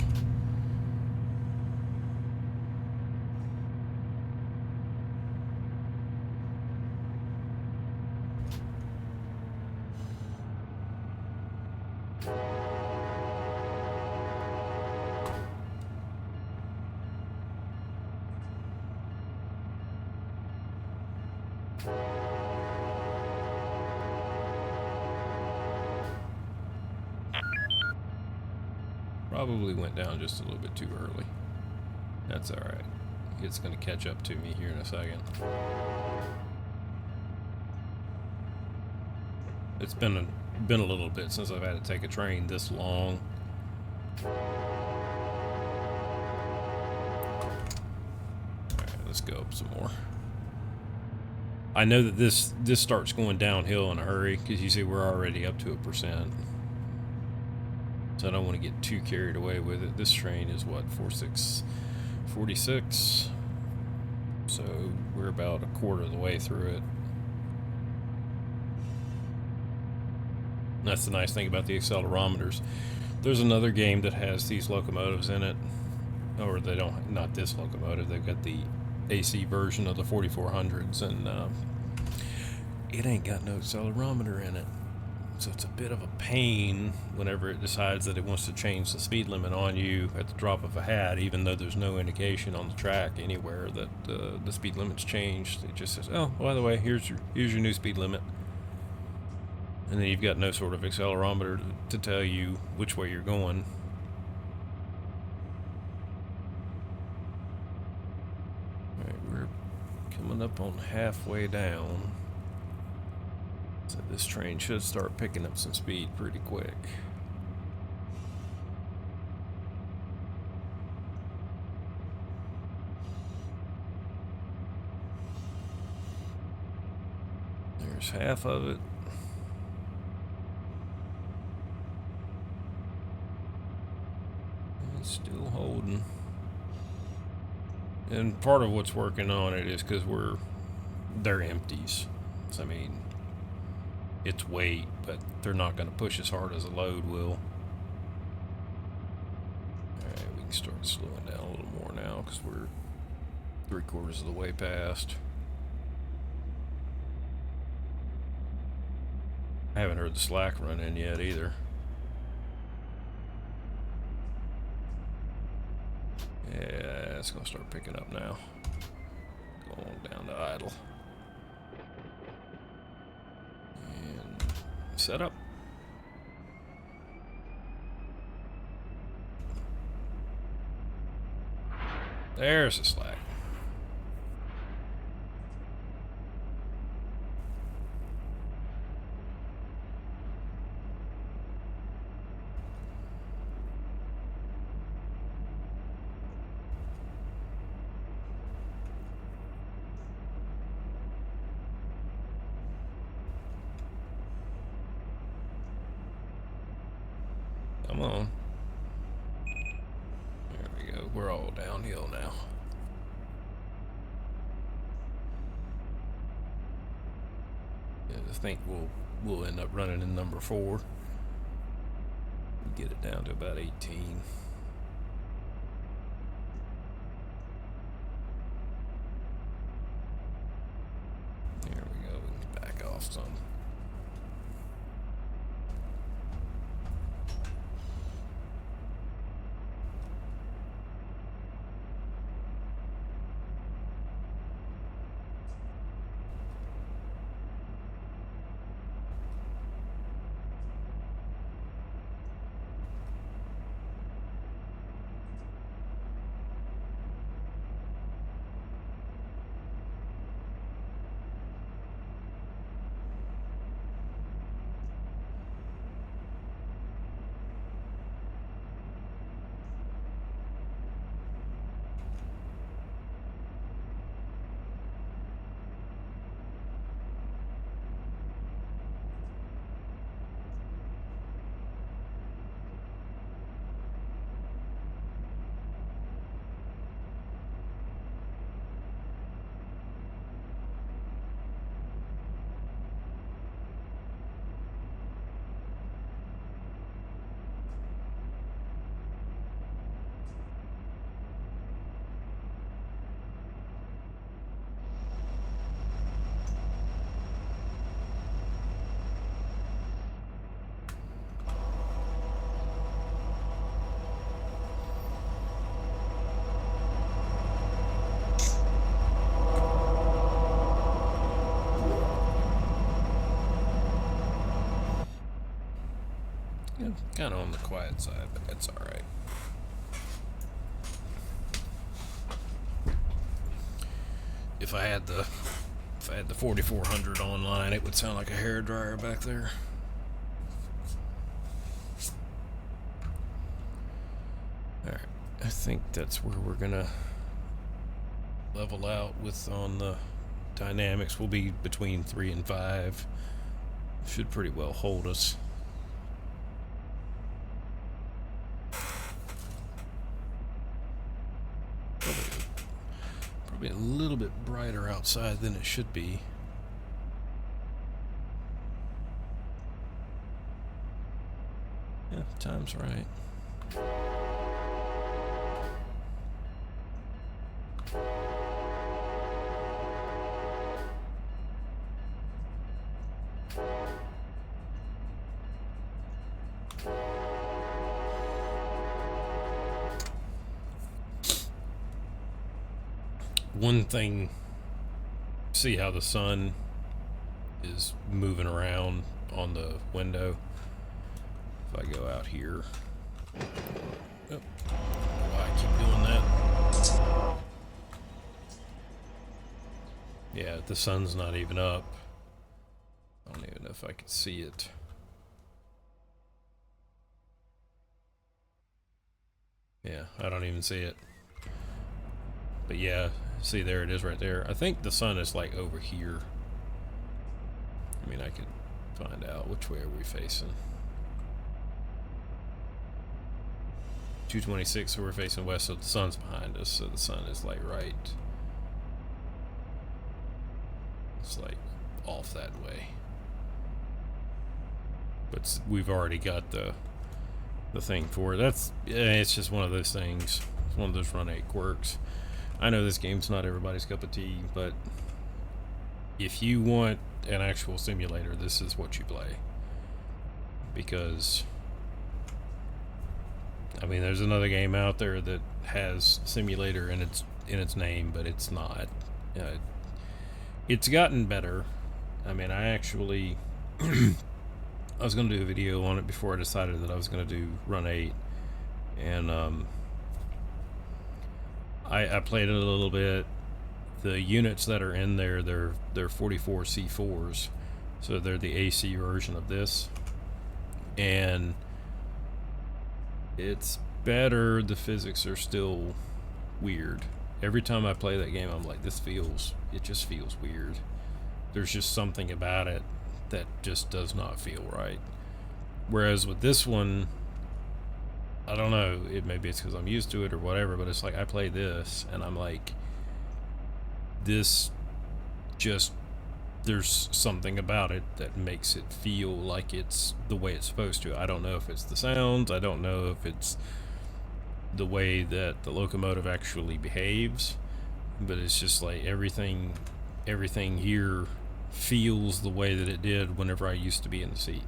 Probably went down just a little bit too early. That's alright. It's going to catch up to me here in a second. It's been a little bit since I've had to take a train this long. Alright, let's go up some more. I know that this starts going downhill in a hurry, because you see we're already up to 1%. So I don't want to get too carried away with it. This train is what, 46? So we're about a quarter of the way through it. That's the nice thing about the accelerometers. There's another game that has these locomotives in it, or they don't, not this locomotive, they've got the AC version of the 4400s, and it ain't got no accelerometer in it. So it's a bit of a pain whenever it decides that it wants to change the speed limit on you at the drop of a hat, even though there's no indication on the track anywhere that the speed limit's changed. It just says, oh, by the way, here's your new speed limit. And then you've got no sort of accelerometer to tell you which way you're going. Alright, we're coming up on halfway down. So this train should start picking up some speed pretty quick. There's half of it. It's still holding. And part of what's working on it is because they're empties. So I mean, it's weight, but they're not going to push as hard as a load will. Alright, we can start slowing down a little more now, because we're 3/4 of the way past. I haven't heard the slack run in yet either. Yeah, it's going to start picking up now. Going down to idle. Set up. There's the slack. Come on. There we go. We're all downhill now. I think we'll end up running in number 4. Get it down to about 18. There we go. We can back off some. Yeah, kind of on the quiet side, but that's all right. If I had the 4400 online, it would sound like a hairdryer back there. All right, I think that's where we're gonna level out with on the dynamics. We'll be between 3 and 5. Should pretty well hold us. Probably a little bit brighter outside than it should be. Yeah, time's right. One thing, see how the sun is moving around on the window? If I go out here, oh, why I keep doing that? Yeah, the sun's not even up. I don't even know if I can see it. Yeah, I don't even see it. But yeah, see, there it is right there. I think the sun is like over here. I mean, I could find out which way are we facing. 226, so we're facing west, so the sun's behind us, so the sun is like right. It's like off that way. But we've already got the thing for it. That's, yeah, it's just one of those things. It's one of those run 8 quirks. I know this game's not everybody's cup of tea, but if you want an actual simulator, this is what you play. Because, I mean, there's another game out there that has simulator in its name, but it's not. It's gotten better. I mean, I actually I was going to do a video on it before I decided that I was going to do Run 8, and I played it a little bit. The units that are in there, they're 44 C4s, so they're the AC version of this, and it's better. The physics are still weird. Every time I play that game, I'm like, it just feels weird. There's just something about it that just does not feel right. Whereas with this one, I don't know, maybe it's because I'm used to it or whatever, but it's like I play this and I'm like, this just there's something about it that makes it feel like it's the way it's supposed to. I don't know if it's the sounds. I don't know if it's the way that the locomotive actually behaves, but it's just like everything here feels the way that it did whenever I used to be in the seat.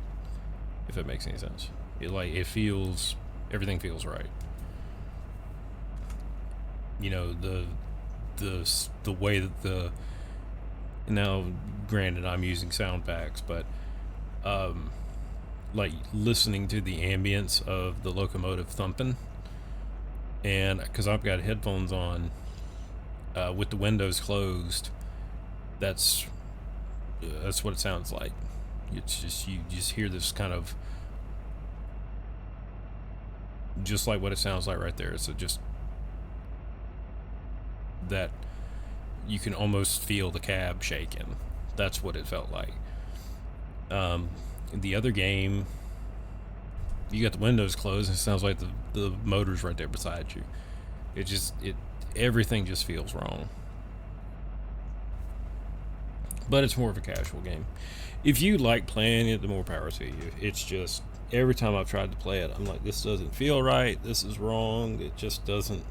If it makes any sense, it feels, everything feels right. You know, the way that the, now granted I'm using sound packs, but like listening to the ambience of the locomotive thumping, and because I've got headphones on with the windows closed, that's what it sounds like. It's just, you just hear this kind of, just like what it sounds like right there. So just that, you can almost feel the cab shaking. That's what it felt like. The other game, you got the windows closed and it sounds like the motor's right there beside you. It everything just feels wrong. But it's more of a casual game. If you like playing it, the more power to you. It's just, every time I've tried to play it, I'm like, this doesn't feel right. This is wrong. It just doesn't.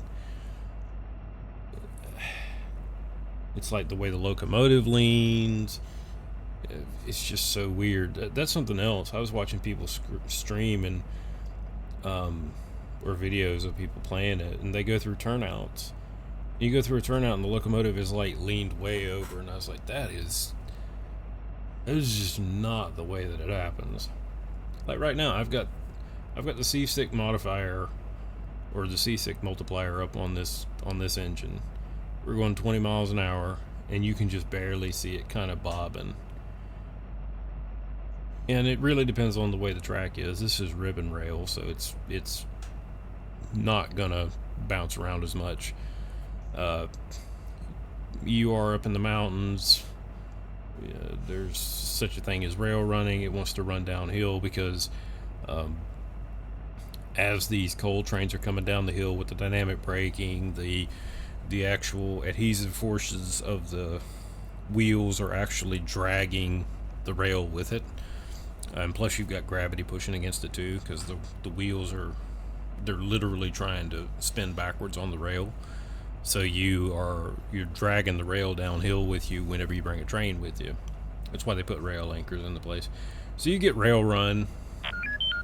It's like the way the locomotive leans. It's just so weird. That's something else. I was watching people stream and or videos of people playing it, and they go through turnouts. You go through a turnout and the locomotive is like leaned way over, and I was like, that is just not the way that it happens. Like right now, I've got the C-stick modifier, or the C-stick multiplier up on this engine. We're going 20 miles an hour, and you can just barely see it kind of bobbing. And it really depends on the way the track is. This is ribbon rail, so it's not gonna bounce around as much. You are up in the mountains. There's such a thing as rail running. It wants to run downhill because as these coal trains are coming down the hill with the dynamic braking, the actual adhesive forces of the wheels are actually dragging the rail with it. And plus you've got gravity pushing against it too, because the wheels they're literally trying to spin backwards on the rail. So you're dragging the rail downhill with you whenever you bring a train with you. That's why they put rail anchors in the place. So you get rail run,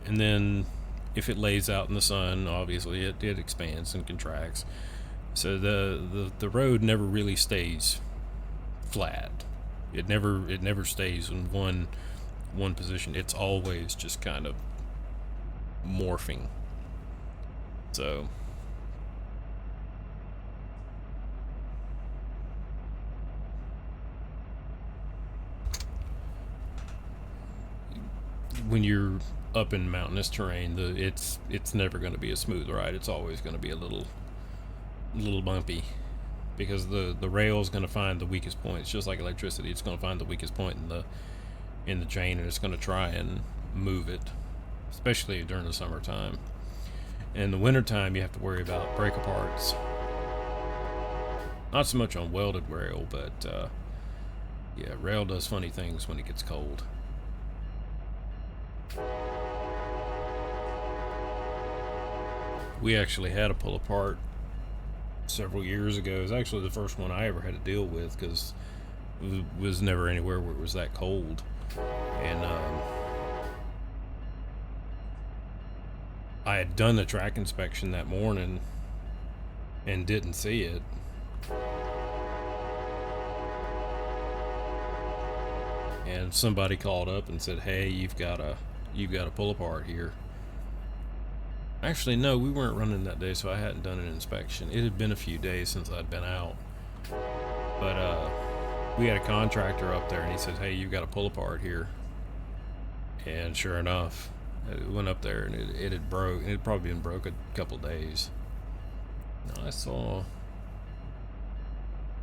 and then if it lays out in the sun, obviously it expands and contracts. So the road never really stays flat. It never stays in one position. It's always just kind of morphing. So when you're up in mountainous terrain, it's never going to be a smooth ride. It's always going to be a little bumpy, because the rail is going to find the weakest point. It's just like electricity. It's going to find the weakest point in the chain, and it's going to try and move it, especially during the summertime. In the wintertime, you have to worry about break aparts. Not so much on welded rail, but yeah, rail does funny things when it gets cold. We actually had a pull apart several years ago. It was actually the first one I ever had to deal with, because it was never anywhere where it was that cold. And I had done the track inspection that morning and didn't see it. And somebody called up and said, "Hey, you've got a pull apart here." Actually, no, we weren't running that day, so I hadn't done an inspection. It had been a few days since I'd been out. But we had a contractor up there, and he said, "Hey, you've got a pull apart here." And sure enough, it went up there, and it had broke. It had probably been broke a couple days. Now, I saw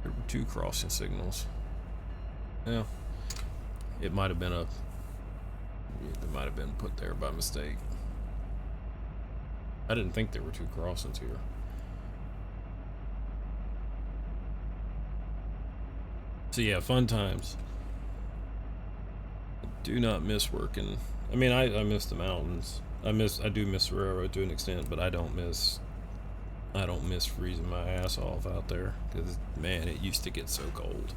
there were 2 crossing signals. Yeah, it might have been they might have been put there by mistake. I didn't think there were 2 crossings here. So yeah, fun times. do not miss working. I mean, I miss the mountains. I do miss the railroad to an extent, but I don't miss freezing my ass off out there, because man, it used to get so cold.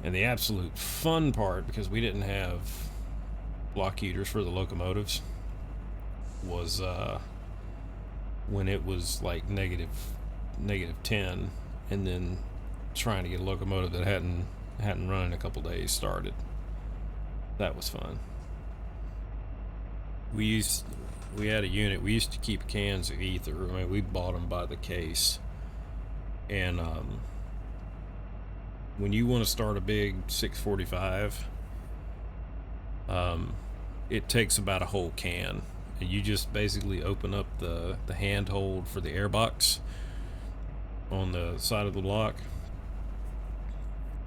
And the absolute fun part, because we didn't have block heaters for the locomotives, was when it was like negative 10, and then trying to get a locomotive that hadn't run in a couple days started. That was fun. We had a unit. We used to keep cans of ether. I mean, we bought them by the case. And when you want to start a big 645, it takes about a whole can. And you just basically open up the handhold for the airbox on the side of the block.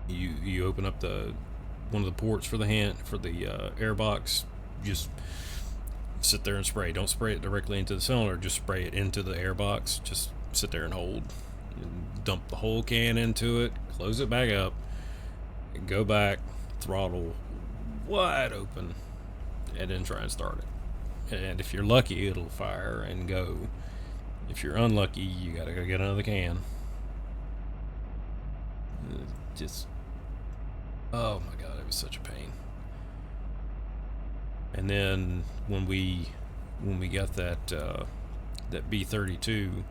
You open up one of the ports for the airbox. Just sit there and spray. Don't spray it directly into the cylinder. Just spray it into the airbox. Just sit there and hold. Dump the whole can into it. Close it back up. And go back. Throttle wide open. And then try and start it. And if you're lucky, it'll fire and go. If you're unlucky, you gotta go get another can. Just, oh my god, it was such a pain. And then when we got that B-32,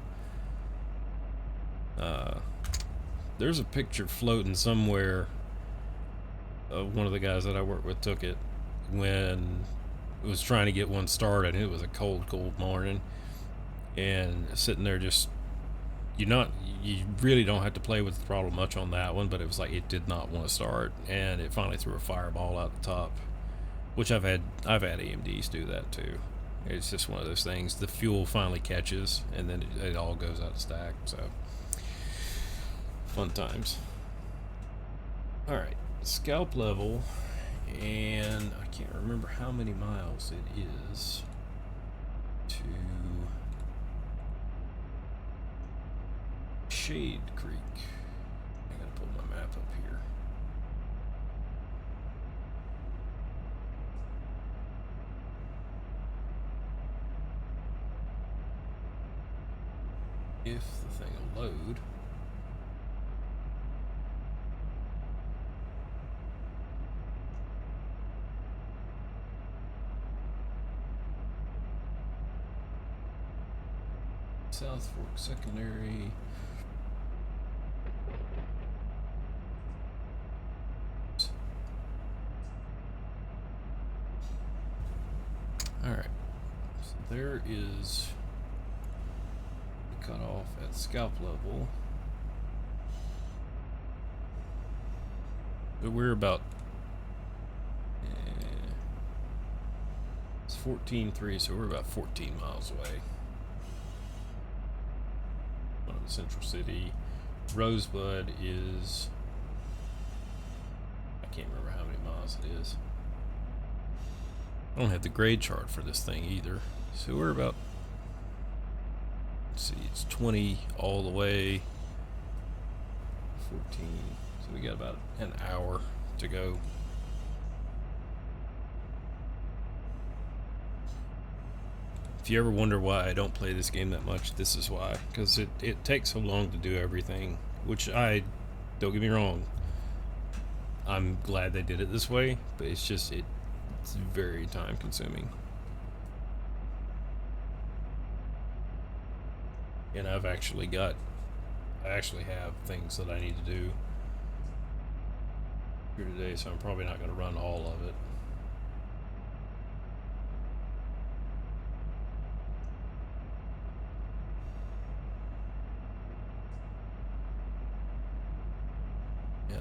there's a picture floating somewhere of one of the guys that I work with took it when it was trying to get one started. It was a cold morning, and sitting there just, you really don't have to play with the throttle much on that one, but it was like it did not want to start, and it finally threw a fireball out the top, which I've had AMDs do that too. It's just one of those things. The fuel finally catches, and then it all goes out of stack. So fun times. All right, scalp level, and I can't remember how many miles it is to Shade Creek. I gotta pull my map up here. If the thing will load. South Fork Secondary. Alright, so there is the cutoff at scalp level. But we're about, it's 14.3, so we're about 14 miles away. Central City. Rosebud is, I can't remember how many miles it is. I don't have the grade chart for this thing either. So we're about, let's see, it's 20 all the way, 14, so we got about an hour to go. If you ever wonder why I don't play this game that much, this is why. Because it takes so long to do everything, which don't get me wrong, I'm glad they did it this way, but it's just, it's very time consuming. And I actually have things that I need to do here today, so I'm probably not going to run all of it.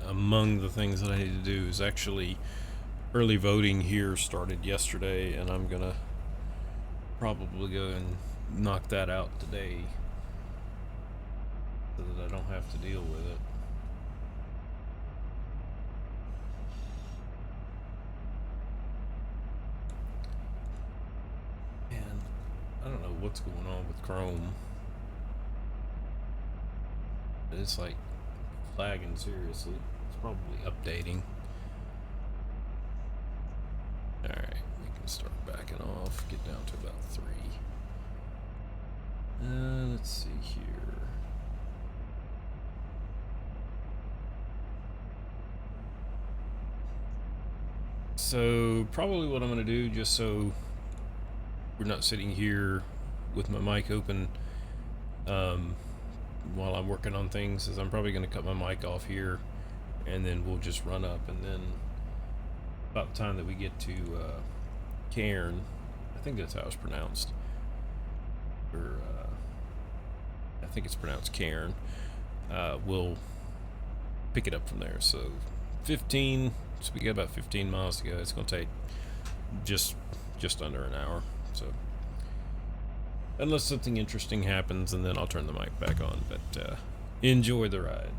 Among the things that I need to do is actually, early voting here started yesterday, and I'm gonna probably go and knock that out today so that I don't have to deal with it. And I don't know what's going on with Chrome. It's like lagging seriously. It's probably updating. backing off, get down to about 3. Let's see here. So probably what I'm going to do, just so we're not sitting here with my mic open while I'm working on things, is I'm probably going to cut my mic off here, and then we'll just run up, and then about the time that we get to Cairn, I think that's how it's pronounced, or I think it's pronounced Cairn, we'll pick it up from there. So 15, so we got about 15 miles to go. It's going to take just under an hour. So unless something interesting happens, and then I'll turn the mic back on. But enjoy the ride.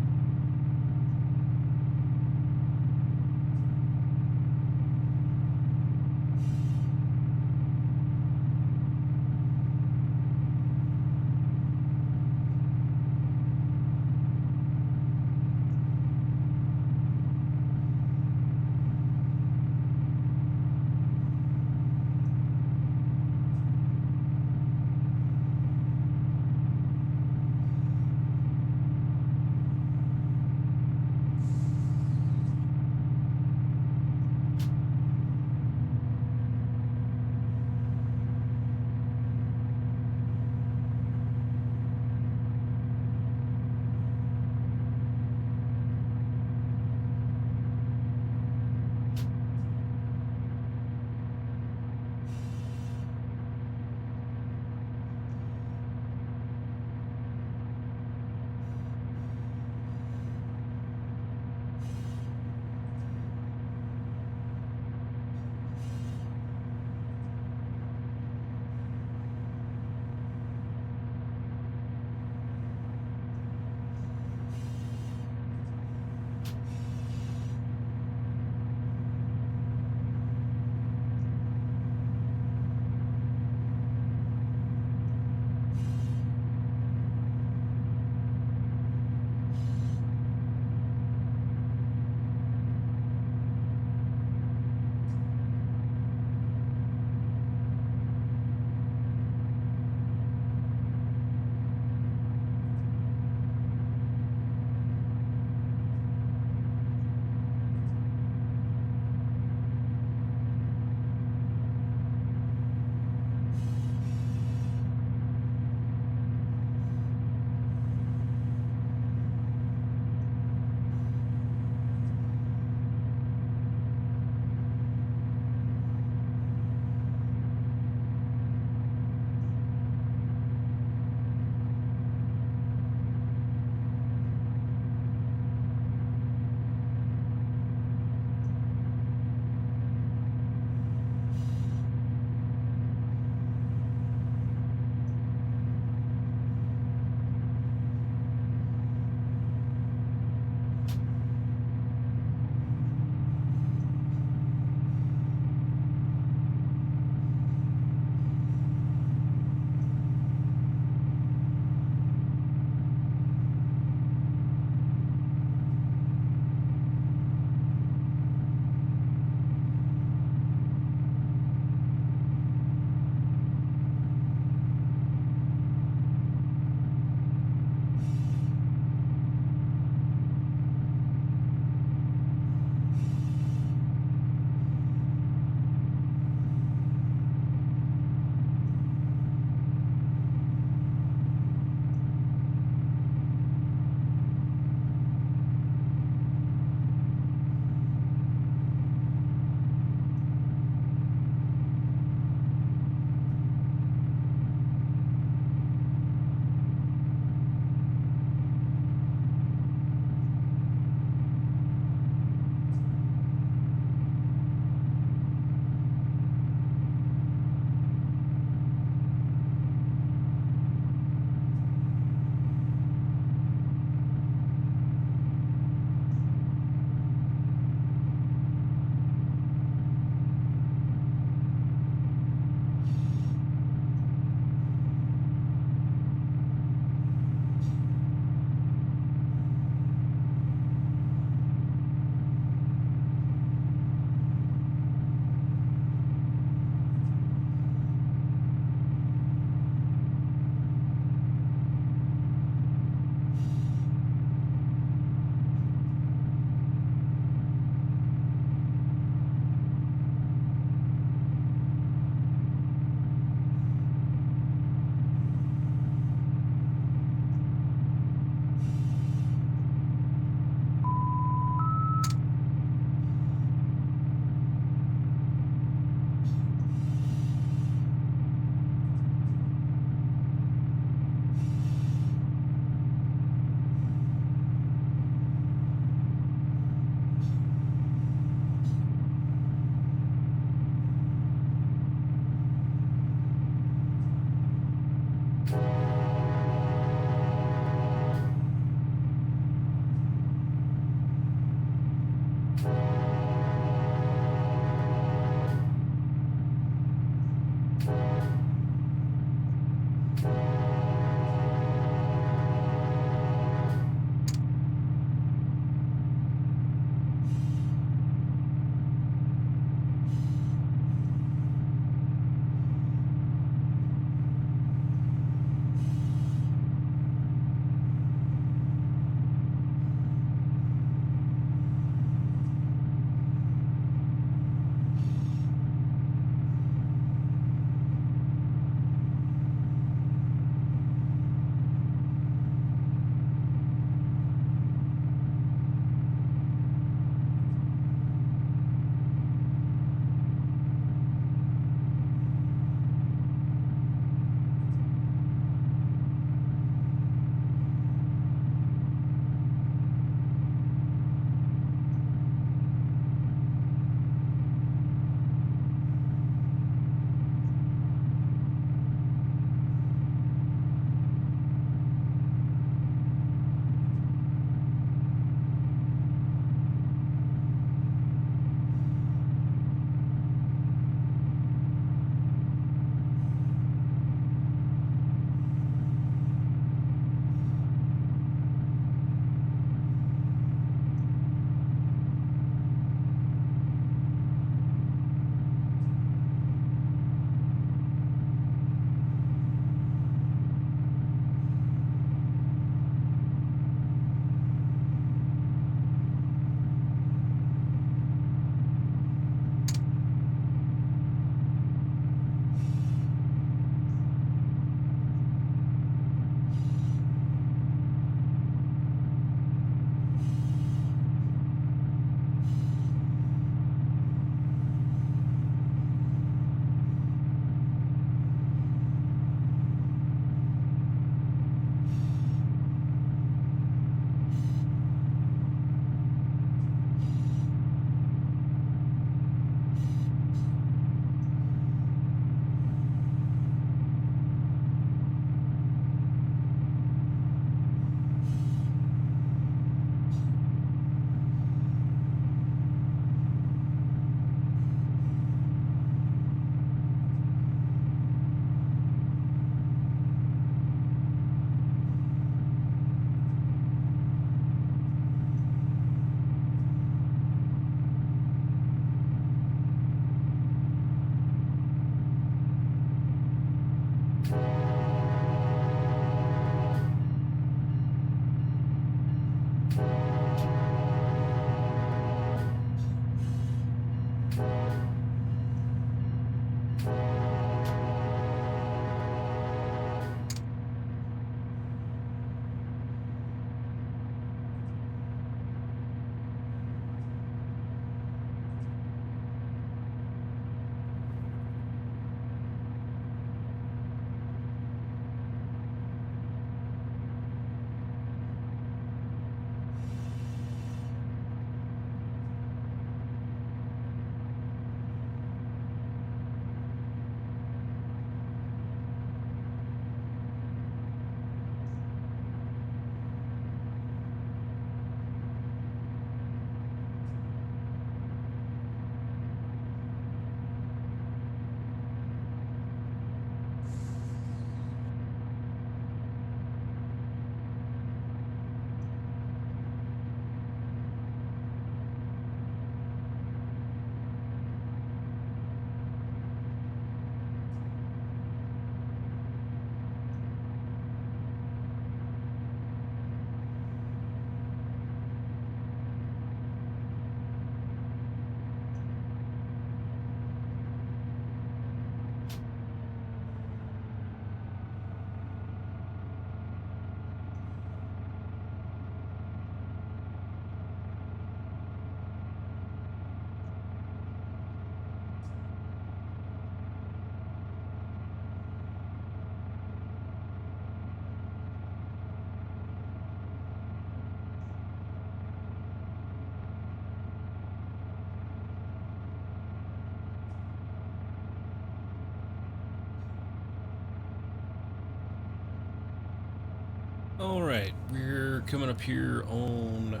Alright, we're coming up here on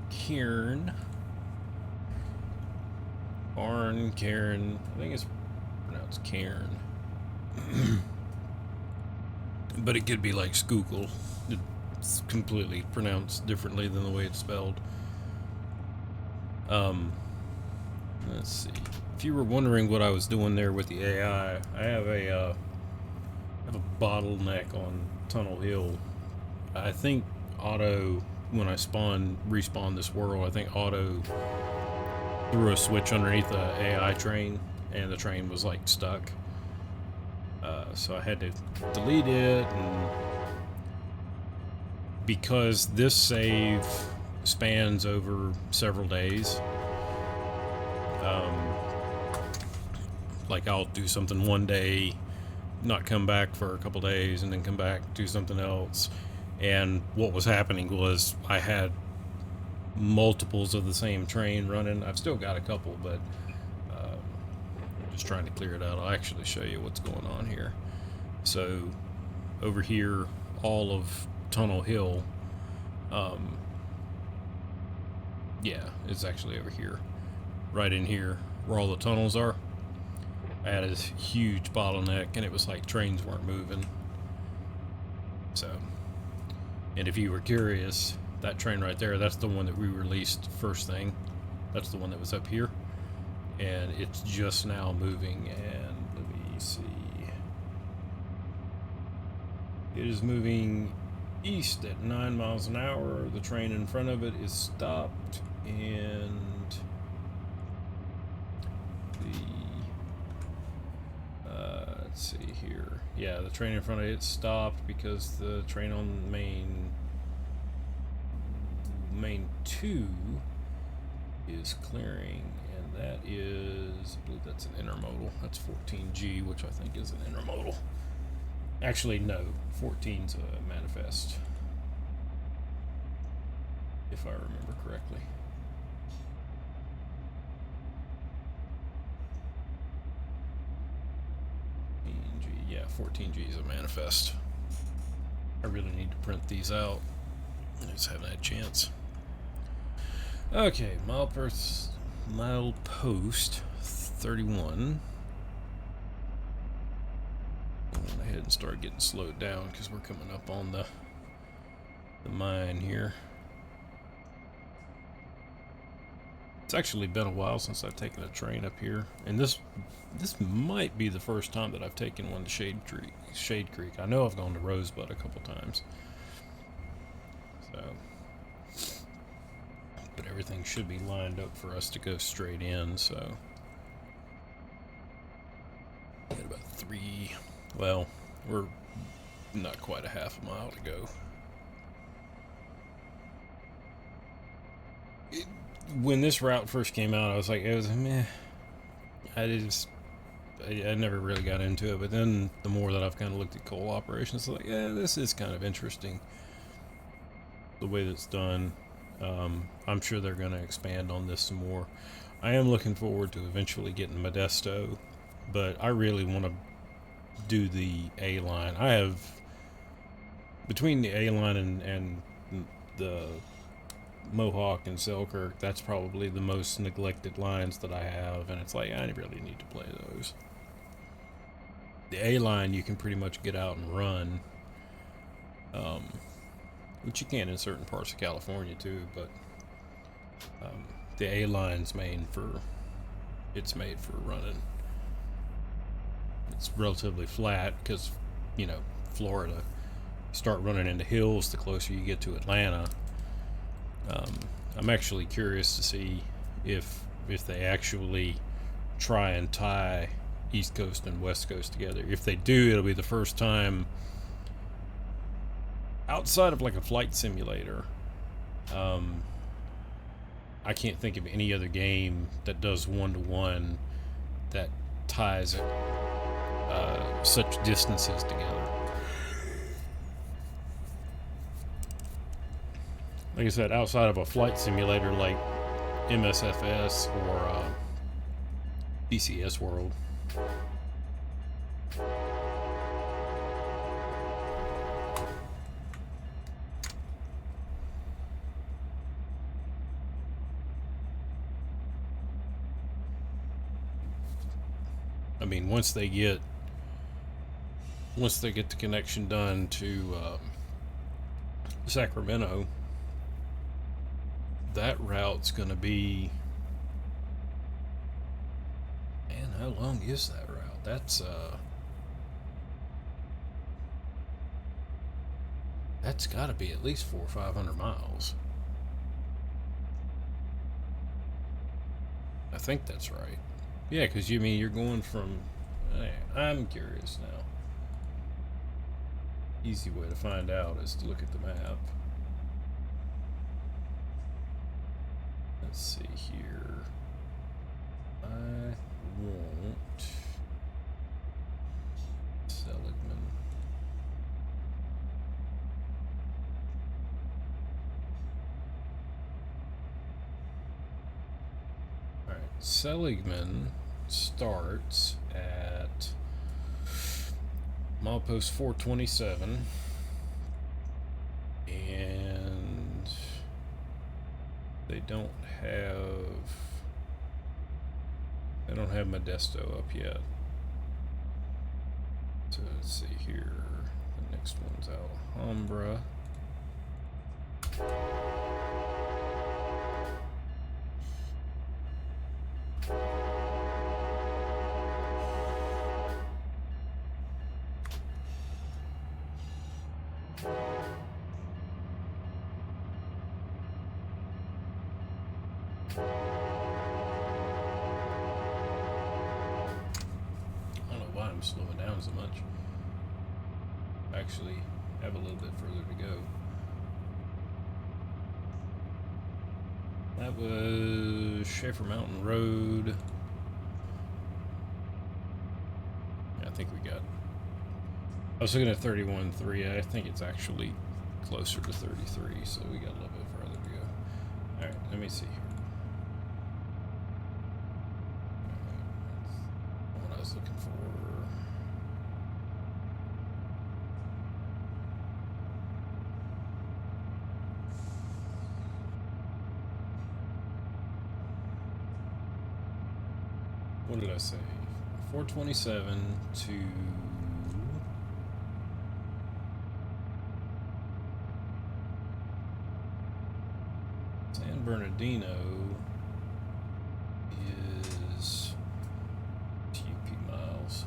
Cairn. Arn, Karen. I think it's pronounced Cairn. But it could be like Schuylkill. It's completely pronounced differently than the way it's spelled. Let's see. If you were wondering what I was doing there with the AI, I have a bottleneck on Tunnel Hill. I think Auto, when I respawn this world, I think Auto threw a switch underneath the AI train, and the train was like stuck. So I had to delete it, and because this save spans over several days, like I'll do something one day, not come back for a couple days, and then come back, do something else. And what was happening was I had multiples of the same train running. I've still got a couple, but I'm just trying to clear it out. I'll actually show you what's going on here. So over here, all of Tunnel Hill, yeah, it's actually over here, right in here where all the tunnels are. I had this huge bottleneck, and it was like trains weren't moving. So, and if you were curious, that train right there, that's the one that we released first thing. That's the one that was up here, and it's just now moving. And let me see, it is moving east at 9 miles an hour. The train in front of it is stopped, and let's see here. Yeah, the train in front of it stopped because the train on main 2 is clearing, and that is, I believe that's an intermodal. That's 14G, which I think is an intermodal. Actually, no, 14's a manifest, if I remember correctly. Yeah, 14G is a manifest. I really need to print these out. I just haven't had a chance. Okay, milepost 31. I went ahead and started getting slowed down because we're coming up on the mine here. It's actually been a while since I've taken a train up here, and this might be the first time that I've taken one to Shade Creek. I know I've gone to Rosebud a couple times, so, but everything should be lined up for us to go straight in. So, got about 3. Well, we're not quite a half a mile to go. When this route first came out, I was like, it was meh. I never really got into it, but then the more that I've kind of looked at coal operations, it's like, yeah, this is kind of interesting, the way that's done. I'm sure they're going to expand on this some more. I am looking forward to eventually getting Modesto, but I really want to do the A line. I have, between the A line and the Mohawk and Selkirk, that's probably the most neglected lines that I have, and it's like, I really need to play those. The A line you can pretty much get out and run, which you can in certain parts of California too, but the A line's made for running. It's relatively flat because, Florida, start running into hills the closer you get to Atlanta. I'm actually curious to see if they actually try and tie East Coast and West Coast together. If they do, it'll be the first time outside of like a flight simulator. I can't think of any other game that does 1-to-1 that ties such distances together. Like I said, outside of a flight simulator like MSFS or BCS World. I mean, once they get the connection done to Sacramento, that route's going to be, man, how long is that route? That's got to be at least 400 or 500 miles. I think that's right. Yeah, because you mean you're going from. I'm curious now. Easy way to find out is to look at the map. Let's see here. I want Seligman. Alright, Seligman starts at milepost 427, and they don't have Modesto up yet. So let's see here. The next one's Alhambra. I'm slowing down so much. Actually have a little bit further to go. That was Schaefer Mountain Road. Yeah, I think we got. I was looking at 31.3. I think it's actually closer to 33, so we got a little bit further to go. Alright, let me see here. What I was looking for. What did I say? 427 to San Bernardino is UP miles.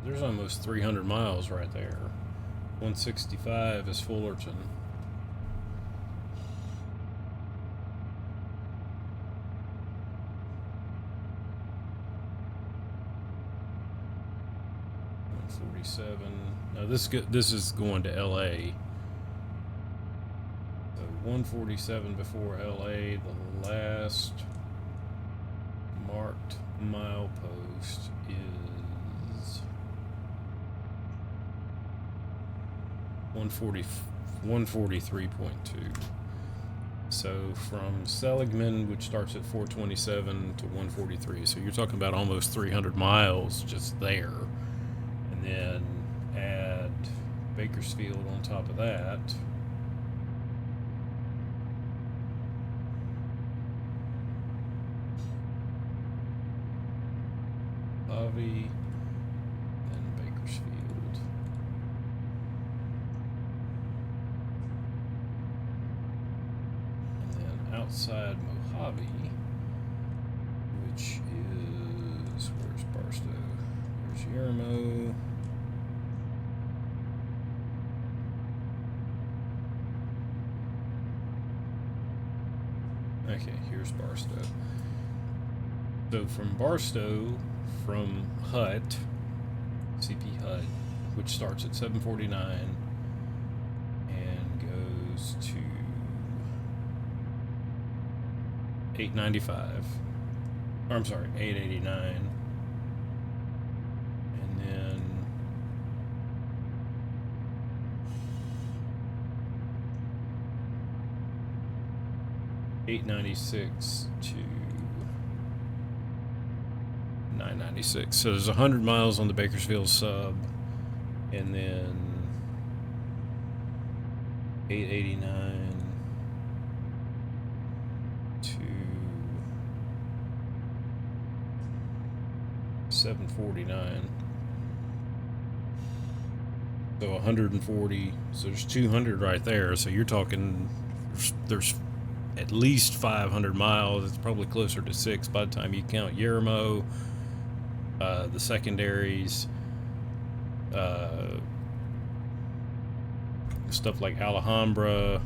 There's almost 300 miles right there. 165 is Fullerton. Now this is going to LA. So 147 before LA. The last marked milepost is 143.2. So from Seligman, which starts at 427 to 143, so you're talking about almost 300 miles just there. And then add Bakersfield on top of that. Mojave and Bakersfield. And then outside Mojave, which is, where's Barstow? There's Yermo. Okay, here's Barstow. So from Barstow, from Hut, CP Hut, which starts at 749 and goes to 895. Or I'm sorry, 889. And then $896 to 996. So there's 100 miles on the Bakersfield sub, and then 889 to 749. So 140. So there's 200 right there. So you're talking there's at least 500 miles. It's probably closer to 6 by the time you count Yermo, the secondaries, uh, stuff like Alhambra,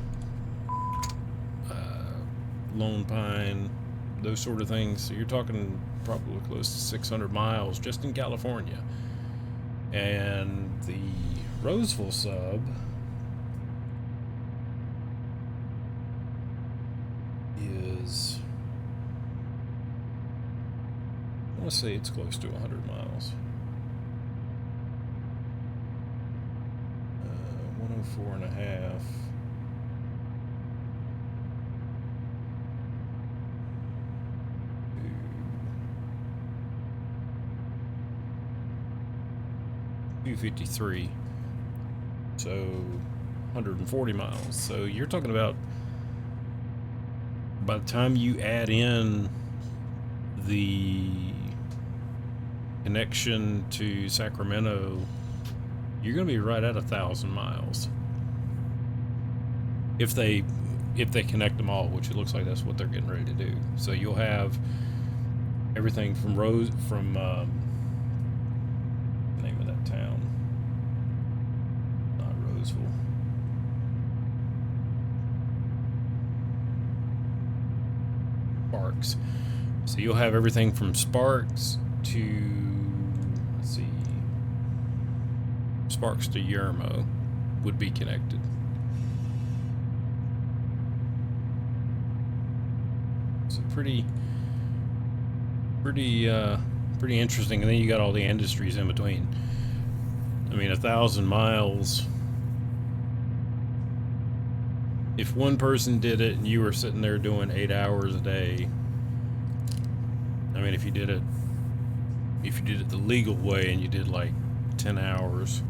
Lone Pine, those sort of things. So you're talking probably close to 600 miles just in California. And the Roseville sub is, I want to say it's close to 100 miles. 104 and a half. To 253. So 140 miles. So you're talking about, by the time you add in the connection to Sacramento, you're going to be right at 1,000 miles. If they connect them all, which it looks like that's what they're getting ready to do. So you'll have everything from the name of that town, not Roseville. Sparks. So you'll have everything from Sparks to, let's see, Sparks to Yermo would be connected. So pretty interesting. And then you got all the industries in between. I mean, 1,000 miles. If one person did it and you were sitting there doing 8 hours a day, I mean, if you did it the legal way and you did like 10 hours,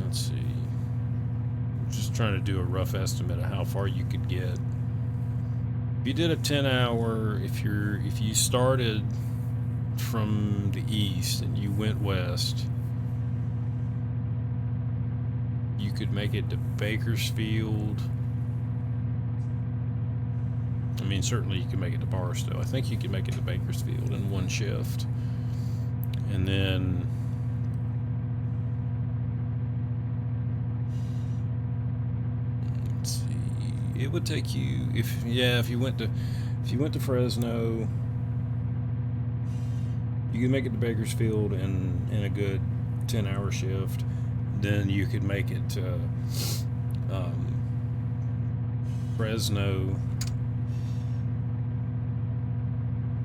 let's see. I'm just trying to do a rough estimate of how far you could get. If you did a 10-hour, if you started from the east and you went west, you could make it to Bakersfield. I mean, certainly you can make it to Barstow. I think you could make it to Bakersfield in one shift. And then let's see, it would take you, if you went to Fresno, you could make it to Bakersfield in a good 10-hour shift. Then you could make it to Fresno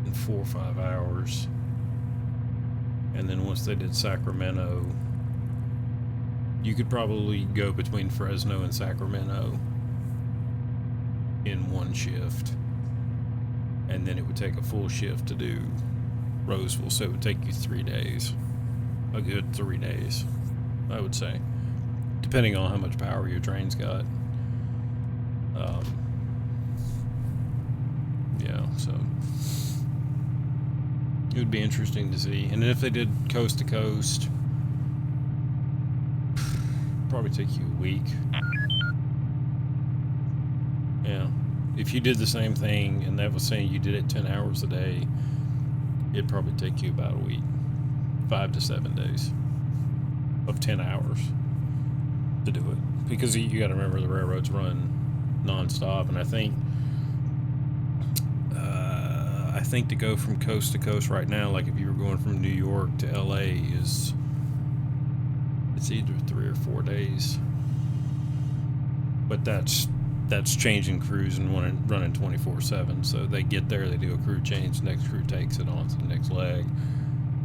in 4 or 5 hours. And then once they did Sacramento, you could probably go between Fresno and Sacramento in one shift. And then it would take a full shift to do Roseville, so it would take you 3 days. A good 3 days, I would say, depending on how much power your train's got. So it would be interesting to see. And then if they did coast to coast, probably take you a week. Yeah, if you did the same thing and that was saying you did it 10 hours a day, it'd probably take you about a week, 5 to 7 days of 10 hours to do it, because you got to remember the railroads run nonstop. And I think to go from coast to coast right now, like if you were going from New York to LA, it's either 3 or 4 days. But that's changing crews and running 24/7. So they get there, they do a crew change, the next crew takes it on to the next leg.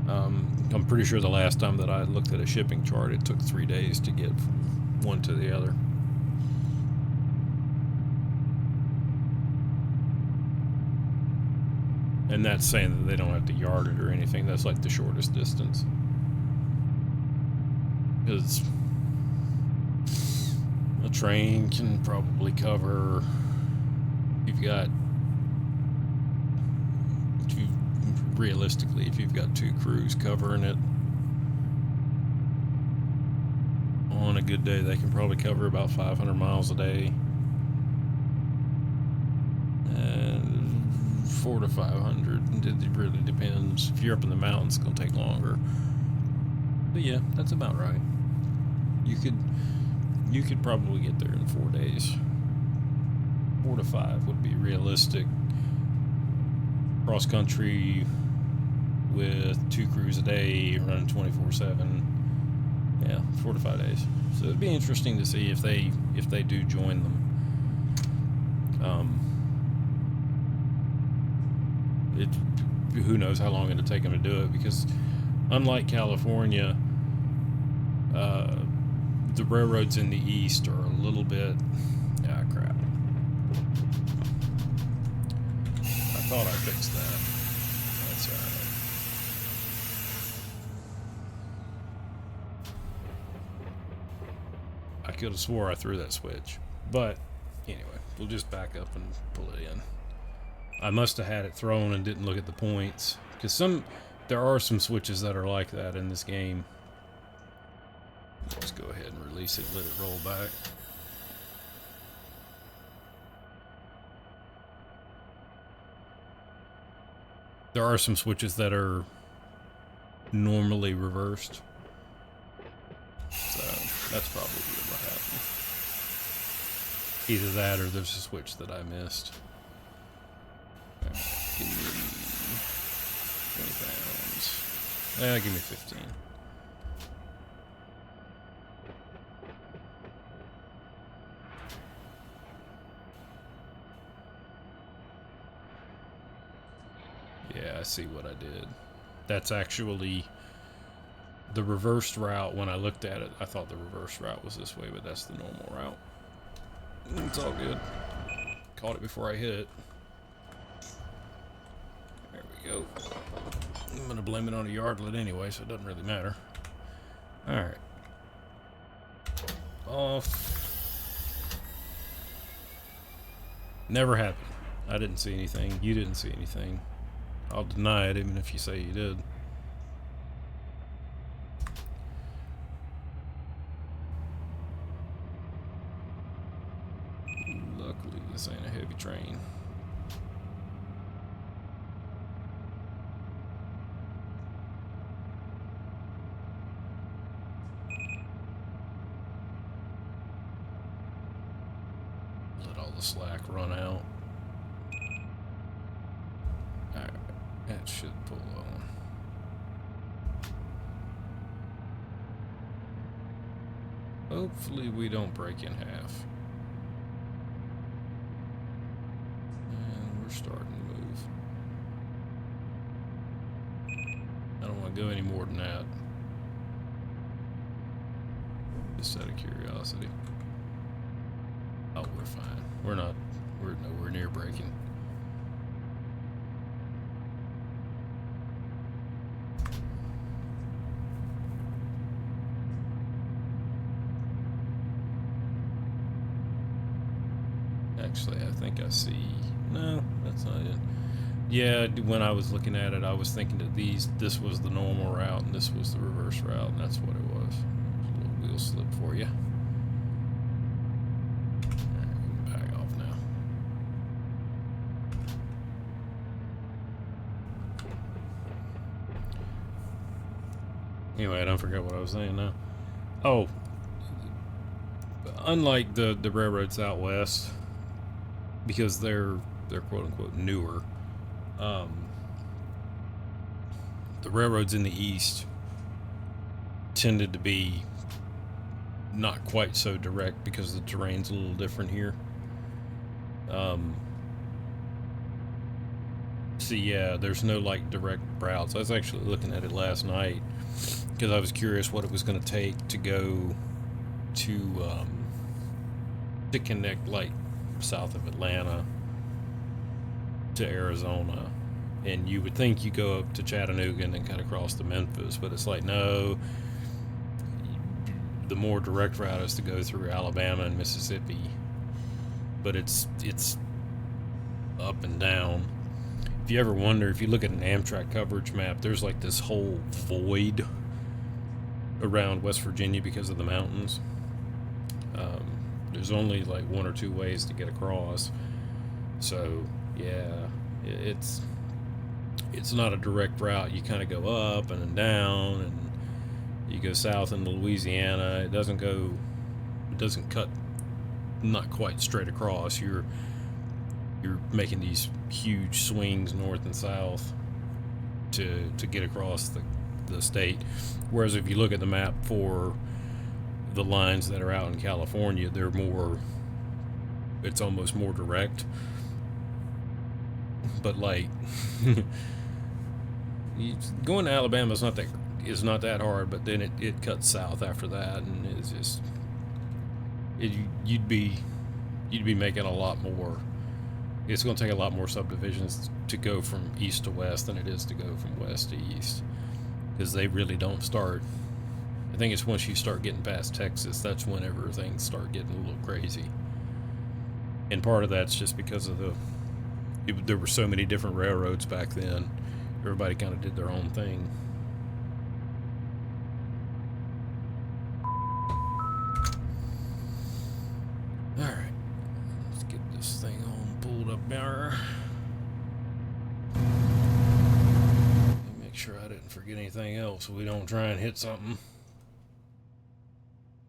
I'm pretty sure the last time that I looked at a shipping chart, it took 3 days to get from one to the other. And that's saying that they don't have to yard it or anything. That's like the shortest distance. Because a train can probably cover, realistically, if you've got 2 crews covering it, on a good day, they can probably cover about 500 miles a day. And 400 to 500. It really depends. If you're up in the mountains, it's going to take longer. But yeah, that's about right. You could probably get there in 4 days. 4 to 5 would be realistic. Cross country with 2 crews a day, running 24/7. Yeah, 4 to 5 days. So it'd be interesting to see if they do join them. Who knows how long it'll take them to do it, because unlike California, the railroads in the east are a little bit... Ah, crap. I thought I fixed that. That's alright. I could have swore I threw that switch. But, anyway, we'll just back up and pull it in. I must have had it thrown and didn't look at the points. Because there are some switches that are like that in this game. Let's go ahead and release it, let it roll back. There are some switches that are normally reversed. So that's probably what happened. Either that or there's a switch that I missed. Right, give me 20 pounds. Give me 15. Yeah, I see what I did. That's actually the reversed route. When I looked at it, I thought the reverse route was this way, but that's the normal route. It's all good. Caught it before I hit it. There we go. I'm going to blame it on a yardlet anyway, so it doesn't really matter. Alright. Off. Never happened. I didn't see anything. You didn't see anything. I'll deny it even if you say you did. Luckily, this ain't a heavy train. Let all the slack run out. Alright, that should pull on. Hopefully we don't break in half. And we're starting to move. I don't want to go any more than that. Just out of curiosity. Oh, we're fine. We're nowhere near breaking. Actually, I think I see... No, that's not it. Yeah, when I was looking at it, I was thinking that this was the normal route and this was the reverse route, and that's what it was. A little wheel slip for you. Alright, back off now. Anyway, I don't forget what I was saying now. Oh, unlike the railroads out west, because they're quote unquote newer, the railroads in the east tended to be not quite so direct because the terrain's a little different here. So yeah, there's no like direct routes. I was actually looking at it last night because I was curious what it was going to take to go to connect like south of Atlanta to Arizona And you would think you go up to Chattanooga and then cut across to Memphis, but it's like, no, the more direct route is to go through Alabama and Mississippi. But it's up and down. If you ever wonder, if you look at an Amtrak coverage map, there's like this whole void around West Virginia because of the mountains. There's only like one or two ways to get across. So yeah, it's not a direct route. You kind of go up and then down, and you go south into Louisiana. It doesn't cut not quite straight across. You're making these huge swings north and south to get across the state. Whereas if you look at the map for the lines that are out in California, it's almost more direct. But like going to Alabama is not that hard, but then it cuts south after that, and it's just you'd be making a lot more. It's going to take a lot more subdivisions to go from east to west than it is to go from west to east, because they really don't start. I think it's once you start getting past Texas, that's whenever things start getting a little crazy. And part of that's just because of there were so many different railroads back then. Everybody kind of did their own thing. Alright, let's get this thing all pulled up there. Make sure I didn't forget anything else so we don't try and hit something.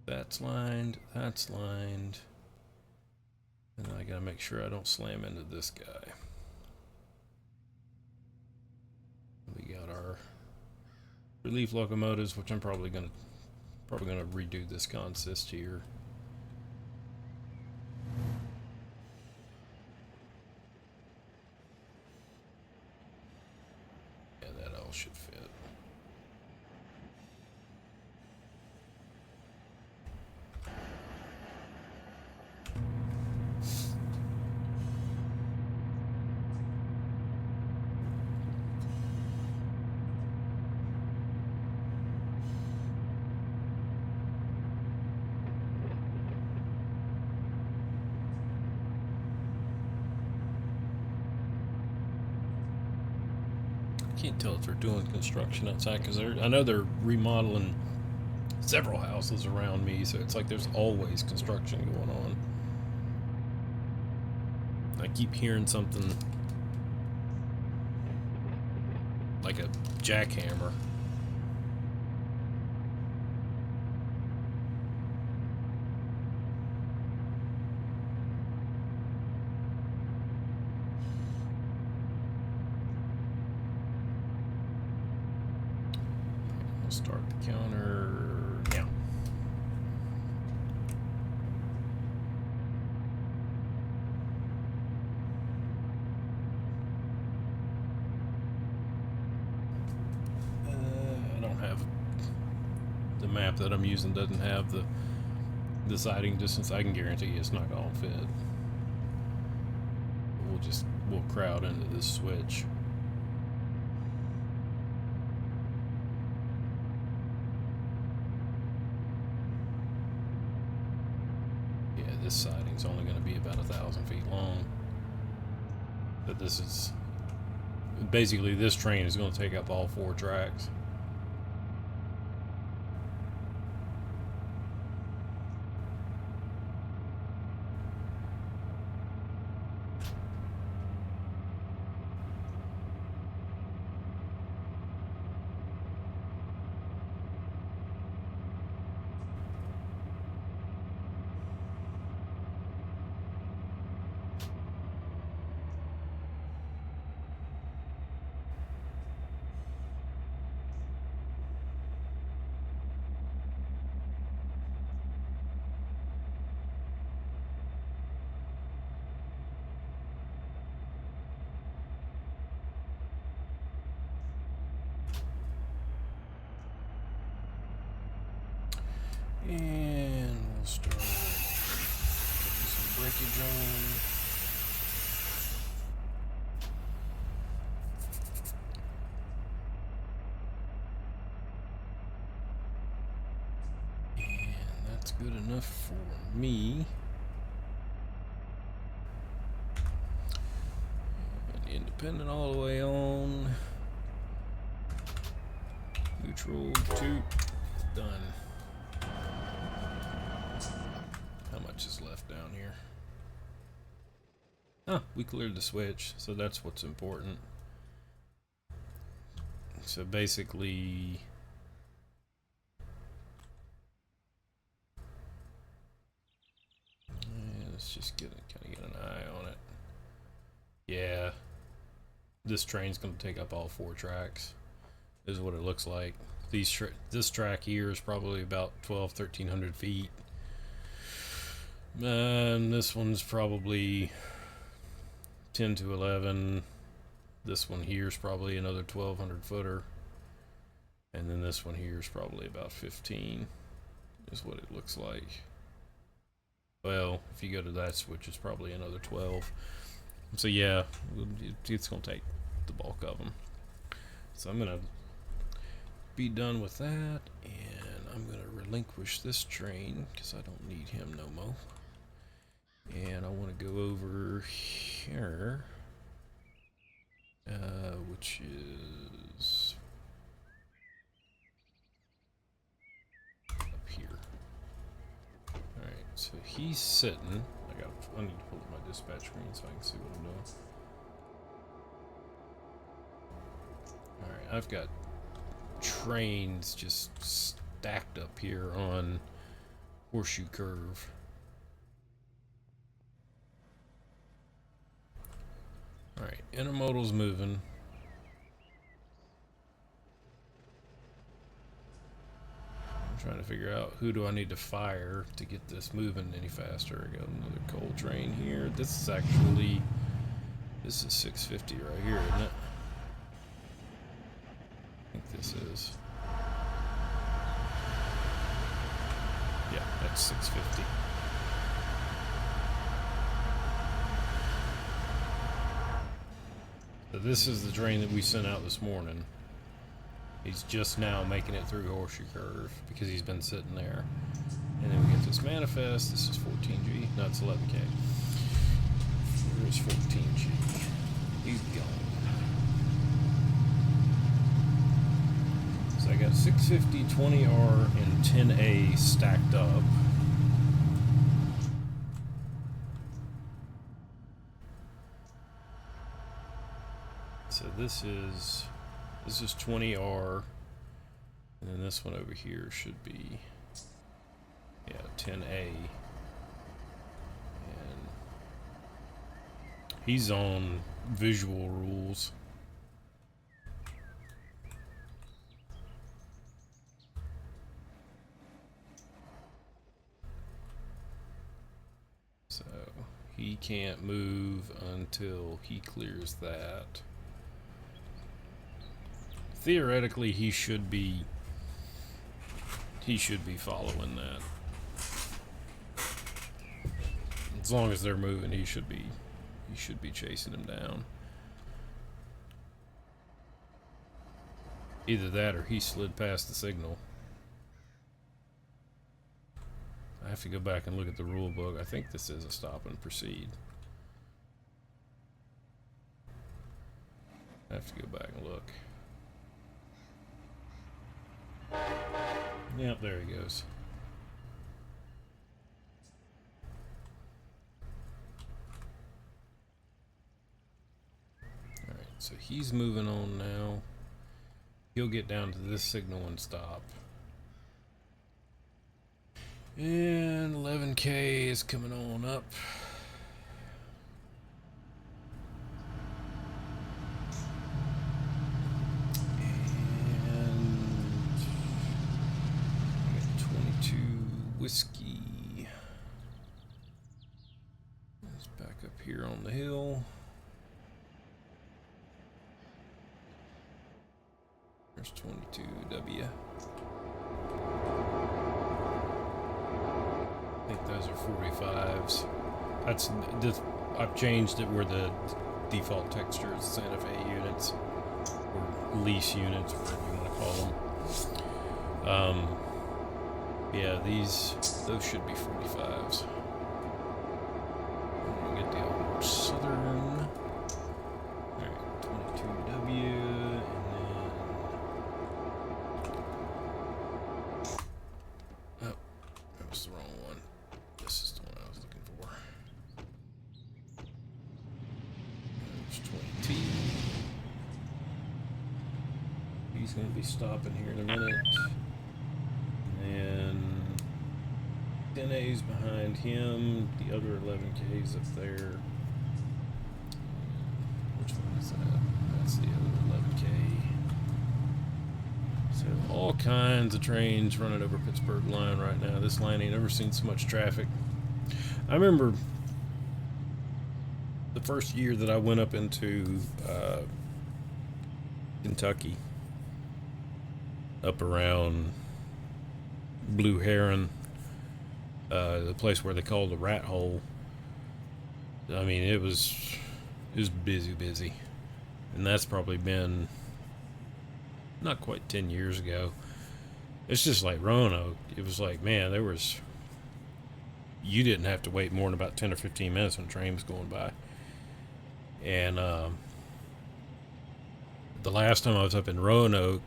That's lined. And I gotta make sure I don't slam into this guy. We got our relief locomotives, which I'm probably gonna redo this consist here. Yeah, that all should fit. Can't tell if they're doing construction outside, because I know they're remodeling several houses around me, so it's like there's always construction going on. I keep hearing something like a jackhammer. Start the counter now. I don't have the map that I'm using doesn't have the siding distance. I can guarantee you it's not gonna fit. We'll crowd into this switch. This siding's only going to be about 1,000 feet long. But this is basically, this train is going to take up all 4 tracks. And we'll start getting some breakage on. That's good enough for me. And independent all the way on. Neutral 2. Done. How much is left down here? Oh, we cleared the switch, so that's what's important. So basically, let's just kind of get an eye on it. Yeah, this train's going to take up all 4 tracks, is what it looks like. This track here is probably about 1,300 feet. And this one's probably 10 to 11. This one here is probably another 1,200 footer. And then this one here is probably about 15, is what it looks like. Well, if you go to that switch, it's probably another 12. So yeah, it's going to take the bulk of them. So I'm going to be done with that, and I'm going to relinquish this train because I don't need him no more. And I want to go over here, which is up here. Alright, so he's sitting. I need to pull up my dispatch screen so I can see what I'm doing. Alright, I've got trains just stacked up here on Horseshoe Curve. Alright, intermodal's moving. I'm trying to figure out who do I need to fire to get this moving any faster. I got another coal train here. This is 650 right here, isn't it? I think this is. Yeah, that's 650. So this is the train that we sent out this morning. He's just now making it through Horseshoe Curve because he's been sitting there. And then we get this manifest. This is 14G. No, it's 11K. Here's 14G. He's gone. So I got 650, 20R, and 10A stacked up. So this is 20R, and then this one over here should be, yeah, 10A, and he's on visual rules. So he can't move until he clears that. Theoretically, he should be following that. As long as they're moving, he should be chasing him down. Either that or he slid past the signal. I have to go back and look at the rule book. I think this is a stop and proceed. I have to go back and look. Yep, there he goes. Alright, so he's moving on now. He'll get down to this signal and stop. And 11K is coming on up. Whiskey. Let's back up here on the hill. There's 22W. I think those are 45s. That's this. I've changed it where the default texture is Santa Fe units or lease units, whatever you want to call them. Yeah, those should be 45s. We'll get the old Southern. Alright, 22W, and then. Oh, that was the wrong one. This is the one I was looking for. There's 20T. He's going to be stopping here in a minute. And 10A's behind him. The other 11K's up there. Which one is that? That's the other 11K. So all kinds of trains running over Pittsburgh line right now. This line ain't ever seen so much traffic. I remember the first year that I went up into Kentucky, up around Blue Heron, the place where they call the Rat Hole. I mean, it was busy, and that's probably been not quite 10 years ago. It's just like Roanoke. It was like, man, you didn't have to wait more than about 10 or 15 minutes when a train was going by. And the last time I was up in Roanoke,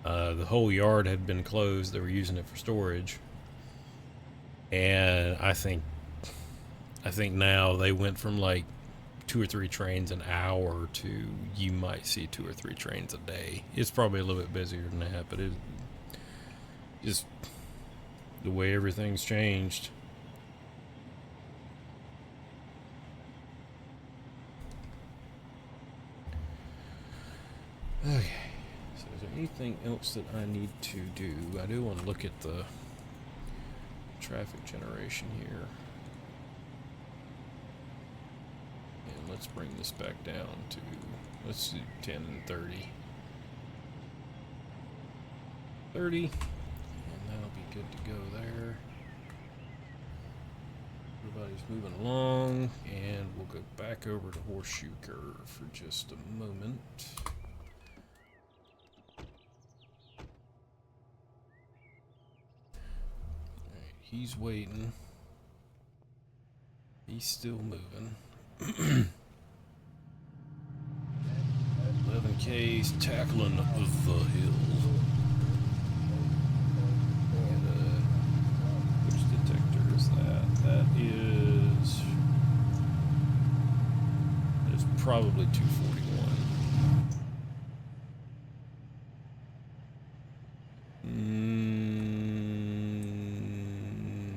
the whole yard had been closed. They were using it for storage. And I think now they went from like 2 or 3 trains an hour to you might see 2 or 3 trains a day. It's probably a little bit busier than that, but it just the way everything's changed. Okay, so is there anything else that I need to do? I do want to look at the traffic generation here. And let's bring this back down to, let's do 10 and 30. 30, and that'll be good to go there. Everybody's moving along, and we'll go back over to Horseshoe Curve for just a moment. Alright, he's waiting. He's still moving. 11K's tackling the hill. Which detector is that? That is probably 241.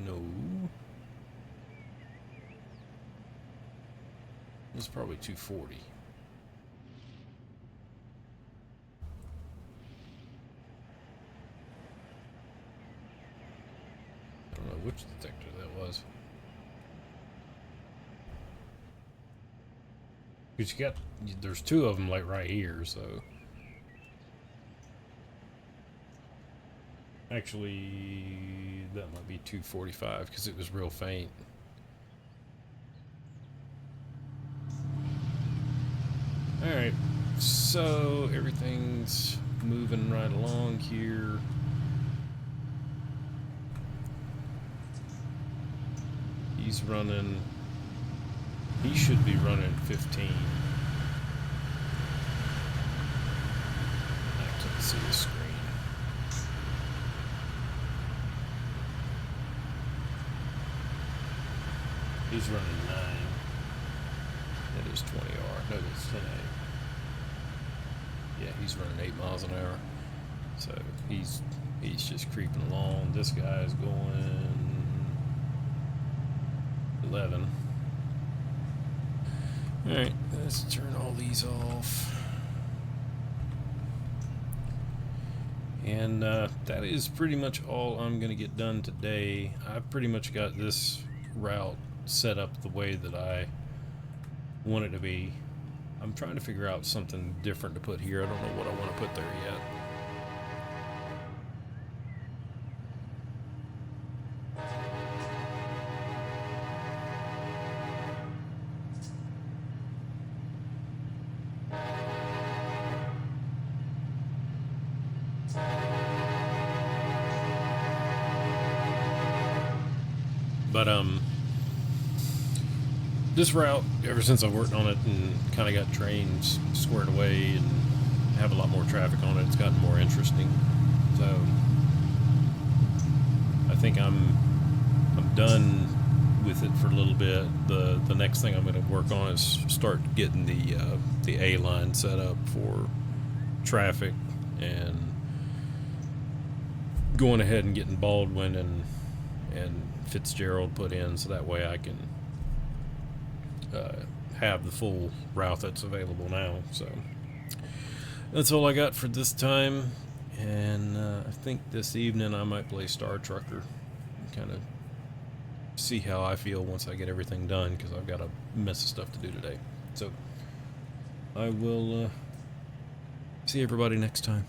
No. It's probably 240. I don't know which detector that was. Because there's 2 of them like right here, so. Actually, that might be 245 because it was real faint. Alright, so everything's moving right along here. He's running, he should be running 15. I can't see the screen. He's running 9. That is 20R. No, that's 10A. Yeah, he's running 8 miles an hour. So he's just creeping along. This guy's going 11. Alright, let's turn all these off. And that is pretty much all I'm going to get done today. I've pretty much got this route set up the way that I want it to be. I'm trying to figure out something different to put here. I don't know what I want to put there yet. But this route, ever since I've worked on it and kind of got trains squared away and have a lot more traffic on it, it's gotten more interesting. So I think I'm done with it for a little bit. The next thing I'm going to work on is start getting the A line set up for traffic, and going ahead and getting Baldwin and Fitzgerald put in, so that way I can have the full route that's available now. So that's all I got for this time, and I think this evening I might play Star Trucker, kind of see how I feel once I get everything done, because I've got a mess of stuff to do today. So I will see everybody next time.